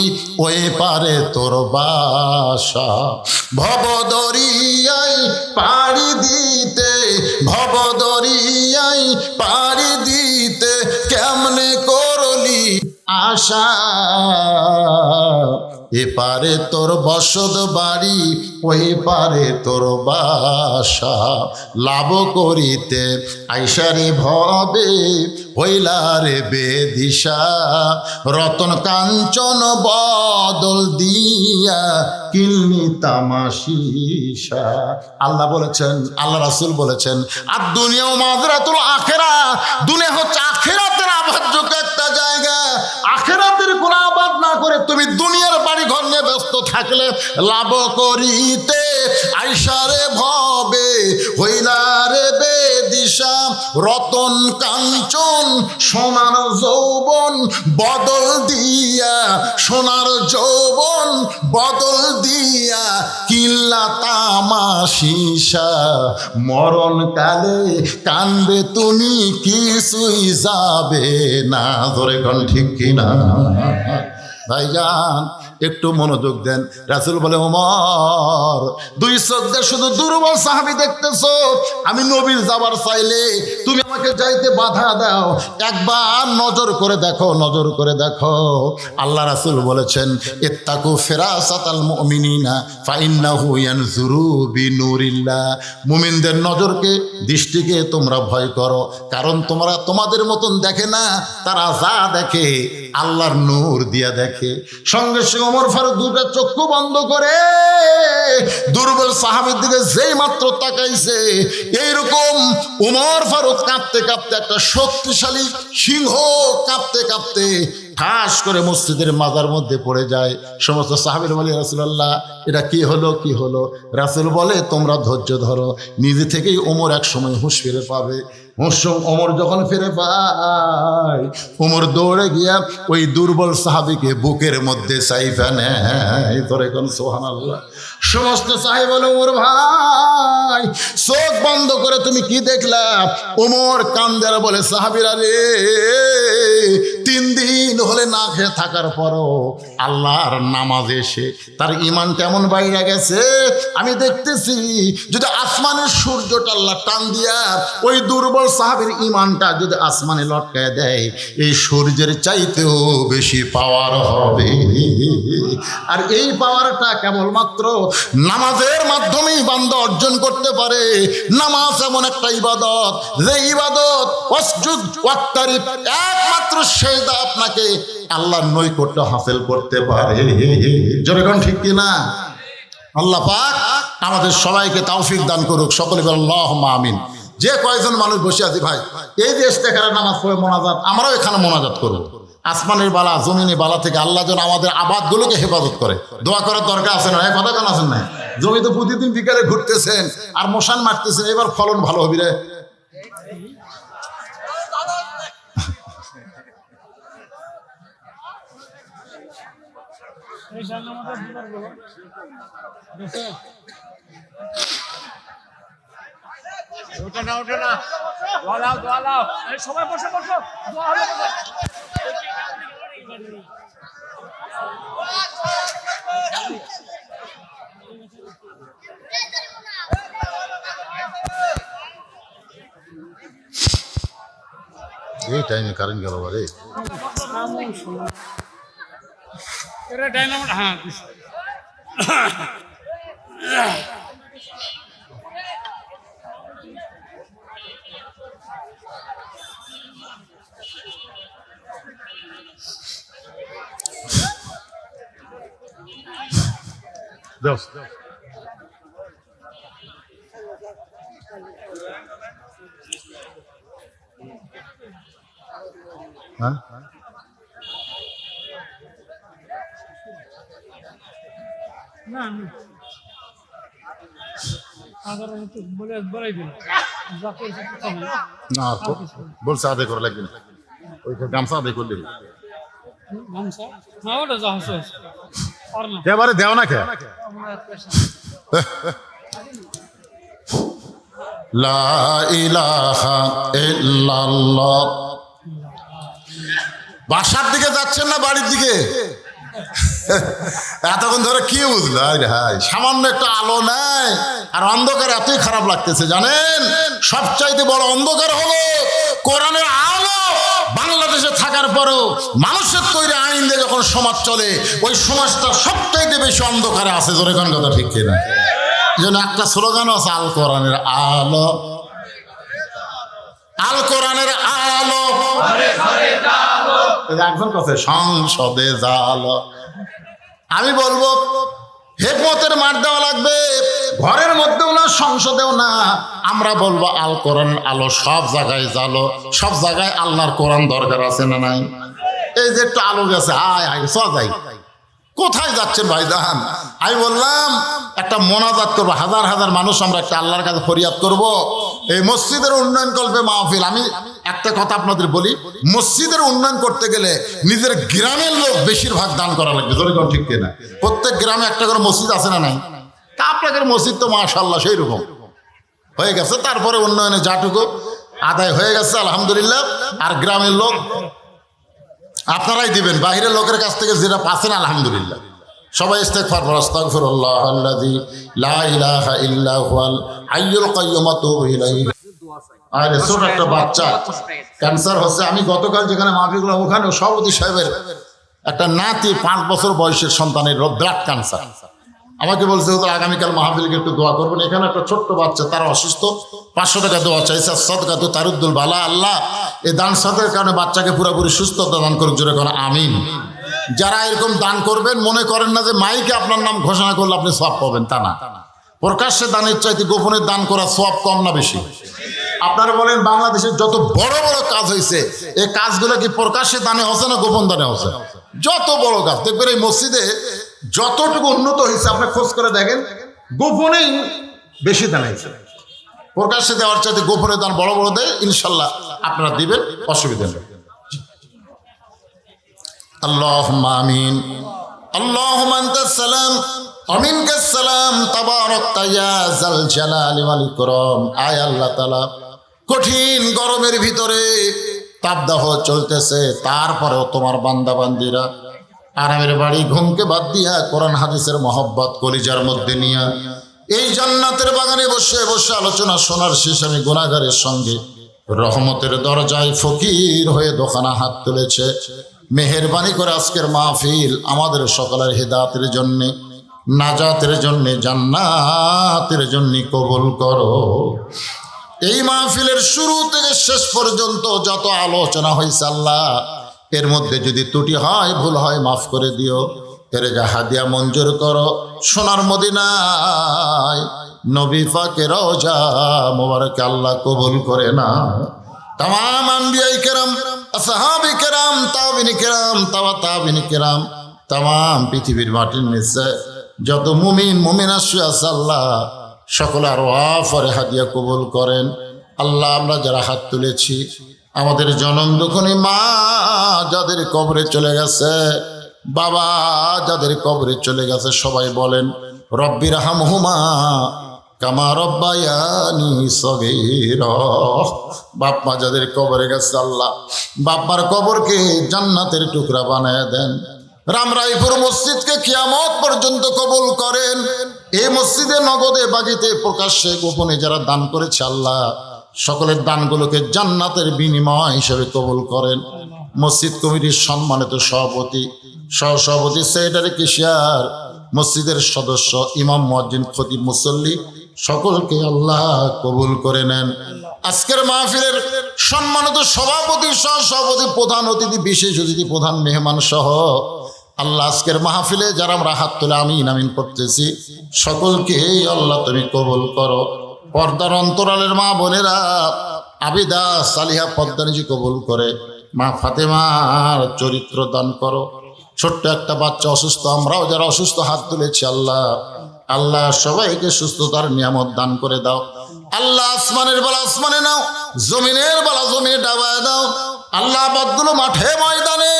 ওই পারে তোর বাসা। ভব দরিয়ায় পাড়ি দিতে, ভব দরিয়ায় পাড়ি দিতে কেমনে করলি আশা। এপারে তোর বসত বাড়ি, ওই পারে তোর বাসা। লাভ করিতে আইসারে ভবে, হইলারে বেদিশা। রতন কাঞ্চন বদল দিয়া, কিলনি তামাশিসা। আল্লাহ বলেছেন, আল্লাহ রাসূল বলেছেন, আর দুনিয়া মাযরাতুল আখিরা, দুনিয়া হচ্ছে আখিরাতের আবাদযোগ্য একটা জায়গা। আখিরাতের কোন আবাদ না করে তুমি দুনিয়ার বাড়ি ঘর নিয়ে ব্যস্ত থাকলে লাভ করিতে আইসারে ভবে, হইলারে বেদিশা। রতন কাঞ্চন সোনার যৌবন বদল দিয়া, সোনার যৌবন বদল দিয়া, কিল্লা তামাশিসা। মরণ কালে কানবে তুমি, কিছুই যাবে না। ধরে কোন ঠিক কিনা ভাইজান? একটু মনোযোগ দেন। রাসূল বলে, ওমর, দুই চোখ দিয়ে শুধু দুর্বল সাহাবী দেখতেছো। আমি নবীর যাবার চাইলে তুমি আমাকে যাইতে বাধা দাও। একবার নজর করে দেখো, নজর করে দেখো। আল্লাহ রাসূল বলেছেন, ইত্তাকু ফিরাসাতাল মুমিনিনা ফাইন্নাহু ইয়ানজুরু বিনুরিল্লাহ। মুমিনদের নজরকে, দৃষ্টিকে তোমরা ভয় করো, কারণ তোমরা তোমাদের মতন দেখে না, তারা যা দেখে আল্লাহর নূর দিয়া দেখে। সঙ্গে সঙ্গে ওমর ফারুক দুটো চক্ষু বন্ধ করে দুর্বল সাহাবীর দিকে যেই মাত্র তাকাইছে, এইরকম ওমর ফারুক কাঁপতে কাঁপতে, একটা শক্তিশালী সিংহ কাঁপতে কাঁপতে ঠাস করে মসজিদের মাজার মধ্যে পড়ে যায়। সমস্ত সাহাবীরা বলে, রাসূলুল্লাহ, এটা কি হলো, কি হলো? রাসূল বলে, তোমরা ধৈর্য ধরো, নিজে থেকেই ওমর এক সময় হুঁশ ফিরে পাবে। ওমর যখন ফিরে পায়, ওমর দৌড়ে গিয়া ওই দুর্বল সাহাবীকে বুকের মধ্যে চাইফা নেয়। তোর এখন সুবহানাল্লাহ। সমস্ত সাহাবী বলে, ওমর ভাই, চোখ বন্ধ করে তুমি কি দেখলা? ওমর কান্দে আর বলে, সাহাবীরা রে, 3 দিন হলে না খেয়ে থাকার পরও আল্লাহর নামাজ এসে তার ইমান কেমন বাইরে গেছে আমি দেখতেছি। যদি আসমানের সূর্যটা আল্লাহ টান দিয়া ওই দুর্বল সাহাবীর ইমানটা যদি আসমানে লটকায় দেয়, এই সূর্যের চাইতেও বেশি পাওয়ার হবে। আর এই পাওয়ারটা কেবলমাত্র নামাজের মাধ্যমেই বান্দা অর্জন করতে পারে। নামাজ এমন একটা ইবাদত, যে ইবাদত ওয়াসজুদ ওয়াক্তারিব, একমাত্র সেজদা আপনাকে আল্লাহর নৈকট্য হাসিল করতে পারে। যেরকম ঠিক কিনা? আল্লাহ পাক আমাদের সবাইকে তৌফিক দান করুক। সকলে বলেন আল্লাহুম্মা আমিন। যে কয়জন মানুষ বসে আছি ভাই, এই যে ইস্তেখারা নামাজ পড়ে মোনাজাত, আমরাও এখানে মোনাজাত করব। আসমানের বালা, জমিনের বালা থেকে আল্লাহ যেন আমাদের আবাদগুলোকে হেফাজত করে। দোয়া করার দরকার আছে না? কথা কেন আছেন না? জমি তো প্রতিদিন বিকালে ঘুরতেছেন আর মশান মারতেছেন, এবার ফলন ভালো হবে রে। সবাই বসে বসো, এই টাইমে কারেন্ট গেল রে। হ্যাঁ হ্যাঁ, না বলে বলাই দিল না বলছে আদায় করা লাগবে না, ওই গামছা আদায় করলে গামছা না, ওটা যা হচ্ছে আর না, এবারে দেও না কে। লা ইলাহা ইল্লাল্লাহ। বাসার দিকে যাচ্ছেন না বাড়ির দিকে? এতক্ষণ ধরে কি বুঝলো? হাই, সামান্য একটা আলো নাই আর অন্ধকার এতই খারাপ লাগতেছে জানেন? সবচাইতে বড় অন্ধকার হলো কোরআনের আলো বাংলাদেশে থাকার পরেও মানুষের তৈরি আইন দিয়ে যখন সমাজ চলে, ওই সমাজটা সবচাইতে বেশি অন্ধকারে আছে। জোরে কোন কথা ঠিক কিনা? এই জন্য একটা স্লোগানও আছে, আল কোরআনের আলো, আল কোরআনের আলো। একজন কথা সংসদে জালো। আমি বলবো হেকমতের মার দেওয়া লাগবে, ঘরের মধ্যেও না, সংসদেও না। আমরা বলবো আল কোরআন আলো, সব জায়গায় জালো, সব জায়গায় আল্লাহর কোরআন দরকার আছে না নাই? এই যে একটু আলো গেছে, আয় আয় চ যাই। কোথায় যাচ্ছেন ভাইজান? আমি বললাম একটা মোনাজাত করবো, হাজার হাজার মানুষ আমরা একটা আল্লাহর কাছে ফরিয়াদ করব। এই মসজিদের উন্নয়ন কল্পে মাহফিল। আমি একটা কথা আপনাদের বলি, মসজিদের উন্নয়ন করতে গেলে নিজের গ্রামের লোক বেশিরভাগ দান করা লাগবে। জোরে কোন ঠিক কিনা? প্রত্যেক গ্রামে একটা করে মসজিদ আছে না নাই? তা আপনাদের মসজিদ তো মাশাআল্লাহ সেই রকম হয়ে গেছে। তারপরে উন্নয়নে যাটুকু আদায় হয়ে গেছে আলহামদুলিল্লাহ। আর গ্রামের লোক আপনারাই দিবেন, বাহিরের লোকের কাছ থেকে যেটা পাচ্ছেন আলহামদুলিল্লাহ। সবাই ইস্তেগফার পড়ো, আস্তাগফিরুল্লাহ আল্লাযী লা ইলাহা ইল্লা হুয়াল হাইয়ুল কাইয়্যুম আতুবু ইলাইহি। আরে ছোট একটা বাচ্চা ক্যান্সার হচ্ছে। আমি গতকাল যেখানে মাহফিলগুলো, ওখানে সভাপতি সাহেবের একটা নাতি 5 বছর বয়সের সন্তানের ব্লাড ক্যান্সার। আমাকে বলছে হতো আগামীকাল মাহফিলকে একটু দোয়া করবেন। এখানে একটা ছোট্ট বাচ্চা, তারা অসুস্থ, 500 টাকা দোয়া চাইছে। সদকা তো তারুদ্দুল বালা। আল্লাহ এই দান সদকার কারণে বাচ্চাকে পুরোপুরি সুস্থতা দান করুক। জোরে কোন আমিন। যারা এরকম দান করবেন, মনে করেন না যে মাইকে আপনার নাম ঘোষণা করলে আপনি সওয়াব পাবেন, তা না। প্রকাশ্যে দানের চাইতে গোপনে দান করা সওয়াব কম না বেশি? আপনারা বলেন বাংলাদেশের যত বড় বড় কাজ হয়েছে, এই কাজগুলো কি প্রকাশ্যে দানে হচ্ছে না গোপন দানে হচ্ছে? যত বড় কাজ দেখবেন এই মসজিদে যতটুকু উন্নত হয়েছে, আপনি খোঁজ করে দেখেন, গোপনেই বেশি দান হয়েছে। প্রকাশ্যে দেওয়ার চাইতে গোপনে দান বড় বড় দেয়। ইনশাল্লাহ আপনারা দিবেন, অসুবিধা নেই। আল্লাহুম্মা আমিন। আল্লাহুম্মা আনতাস সালাম ওয়া মিনকাস সালাম, তাবারাকতা ইয়া যাল জালালি ওয়াল ইকরাম। আয় আল্লাহ তাআলা, কঠিন গরমের ভিতরে তাপদাহ চলতেছে, তারপরেও তোমার বান্দা বান্দিরা আরামের বাড়ি ঘুমকে বাদ দিয়া কোরআন হাদিসের মহব্বত কলিজার মধ্যে নিয়া এই জান্নাতের বাগানে বসে বসে আলোচনা শোনার শেষ আমি গুনাহগারের সঙ্গে রহমতের দরজায় ফকির হয়ে দোকানা হাত তুলেছে। মেহেরবানি করে আজকের মাহফিল আমাদের সকলের হিদায়াতের জন্যে, নাজাতের জন্যে, জান্নাতের জন্যে কবুল করো। এই মাহফিলের শুরু থেকে শেষ পর্যন্ত যত আলোচনা হয়েছে আল্লাহ, এর মধ্যে যদি ত্রুটি হয়, ভুল হয়, মাফ করে দিও। এর যা হাদিয়া মঞ্জুর করো সোনার মদিনায় নবী পাকের রওজা মোবারকে আল্লাহ কবুল করে না। तमाम अंबियाई केराम, असहाबी केराम, ताबिनी केराम, ताबिनी केराम, तमाम पृथिवीर माटिर निचे যত মুমিন মুমিনা শুয়ে আছে আল্লাহ সকলের ওয়াফরে হাদিয়া কবুল করেন। আল্লাহ আমরা যারা হাত তুলেছি, আমাদের জনম দুঃখনী মা যাদের কবরে চলে গেছে, বাবা যাদের কবরে চলে গেছে, সবাই বলেন রব্বির হামহুমা কামা রব্বায়ানি সগীরা। বাপ মা যাদের কবরে গেছে আল্লাহ বাপ্পার কবরকে জান্নাতের টুকরা বানায় দেন। রামরাইপুর মসজিদকে কিয়ামত পর্যন্ত কবুল করেন। এই মসজিদে নগদে বাগিতে প্রকাশ্যে গোপনে যারা দান করেছে আল্লাহ সকলের দানগুলোকে জান্নাতের বিনিময় হিসেবে কবুল করেন। মসজিদ কমিটির সম্মানিত সভাপতি, সহসভাপতি, সেক্রেটারি, কেশিয়ার, মসজিদের সদস্য, ইমাম, মুয়াজ্জিন, খতিব, মুসল্লি সকলকে আল্লাহ কবুল করে নেন। আজকের মাহফিলের সম্মানিত সভাপতি, সহসভাপতি, প্রধান অতিথি, বিশেষ অতিথি, প্রধান মেহমান সহ আল্লাহ আজকের মাহফিলে যারা আমরা হাত তুলে আমিন আমিন করতেছি সকলকে আল্লাহ তুমি কবুল করো। পর্দার অন্তরালের মা বোনেরা আবিদা সালিহা পদ্মানিজি কবুল করে। মা ফাতেমার চরিত্র দান করো। ছোট্ট একটা বাচ্চা অসুস্থ, আমরাও যারা অসুস্থ হাত তুলেছি আল্লাহ আল্লাহ সবাইকে সুস্থতার নিয়ামত দান করে দাও। আল্লাহ আসমানের বেলা আসমানে নাও, জমিনের বেলা জমিনে ডাবায় দাও। আল্লাহ বাদগুলো মাঠে ময়দানে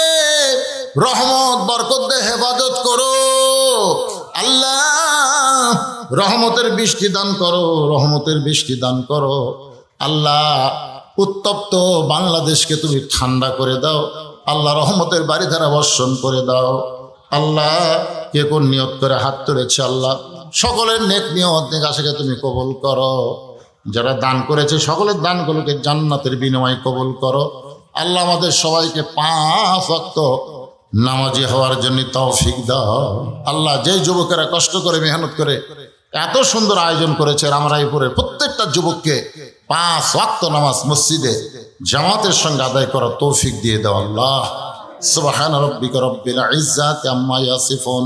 রহমত বরকত দে হেফাজত করো। আল্লাহ রহমতের বৃষ্টি দান করো, রহমতের বৃষ্টি দান করো। আল্লাহ উত্তপ্ত বাংলাদেশকে তুমি ঠান্ডা করে দাও। আল্লাহ রহমতের বাড়ি ধারা বর্ষণ করে দাও। আল্লাহ কে কোন নিয়ত করে হাত তুলেছে আল্লাহ সকলের নেক নিয়ত নেক আশাকে তুমি কবুল করো। যারা দান করেছে সকলের দানগুলোকে জান্নাতের বিনিময়ে কবুল করো। আল্লাহ আমাদের সবাইকে 5 ওয়াক্ত নামাজি হওয়ার জন্য তৌফিক দাও। আল্লাহ, যেই যুবকেরা কষ্ট করে মেহনত করে এত সুন্দর আয়োজন করেছে রামরাইপুরের প্রত্যেকটা যুবককে 5 ওয়াক্ত নামাজ মসজিদে জামাতের সঙ্গে আদায় করার তৌফিক দিয়ে দাও আল্লাহ। সুবহান রাব্বিকা রব্বিল ইজ্জাতি আম্মা ইয়াসিফুন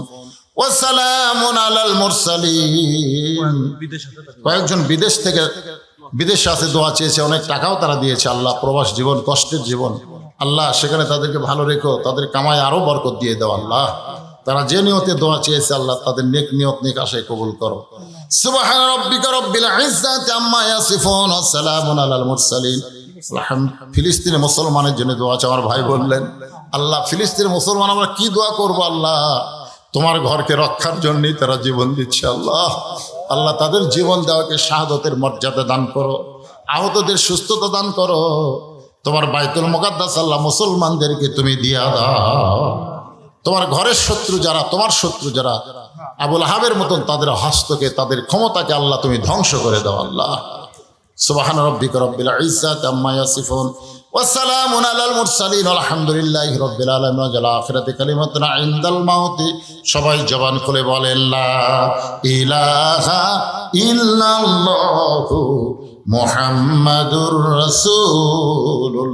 ওয়া সালামুন আলাল মুরসালিন। কয়েকজন বিদেশে আছে, দোয়া চেয়েছে, অনেক টাকাও তারা দিয়েছে। আল্লাহ, প্রবাস জীবন কষ্টের জীবন, আল্লাহ সেখানে তাদেরকে ভালো রেখো, তাদের কামায় আরো বরকত দিয়ে দাও আল্লাহ। তারা যে নিয়তে দোয়া চেয়েছে আল্লাহ তাদের নেক নিয়ত নেক আশায় কবুল করো। সুবহান রাব্বিকা রব্বিল ইজ্জাতি আম্মা ইয়াসিফুন ওয়া সালামুন আলাল মুরসালিন। ফিলিস্তিনের মুসলমানের জন্য দোয়া আছে। আমার ভাই বললেন, আল্লাহ ফিলিস্তিনের মুসলমান আমরা কি দোয়া করবো আল্লাহ, তোমার ঘরকে রক্ষার জন্যই তারা জীবন দিচ্ছে আল্লাহ। আল্লাহ তাদের জীবন দেওয়াকে শাহাদতের মর্যাদা দান করো, আহতদের সুস্থতা দান করো। তোমার বাইতুল মুকাদ্দাস আল্লাহ মুসলমানদেরকে তুমি দিয়া দাও। তোমার ঘরের শত্রু যারা, তোমার শত্রু যারা, আবুল আহাবের মতন তাদের হস্তকে, তাদের ক্ষমতাকে আল্লাহ তুমি ধ্বংস করে দাও আল্লাহ। সুবহান রাব্বিকা রব্বিল ইজ্জাতি আম্মা ইয়াসিফুন ওয়া সালামুন আলাল মুরসালিন আলহামদুলিল্লাহি রাব্বিল আলামিন। ওয়া জাল আখিরাতি কালিমাতুনা ইনদাল মাউতি। সবাই জবান খুলে বলেন লা ইলাহা ইল্লাল্লাহু মুহাম্মাদুর রাসূলুল্লাহ।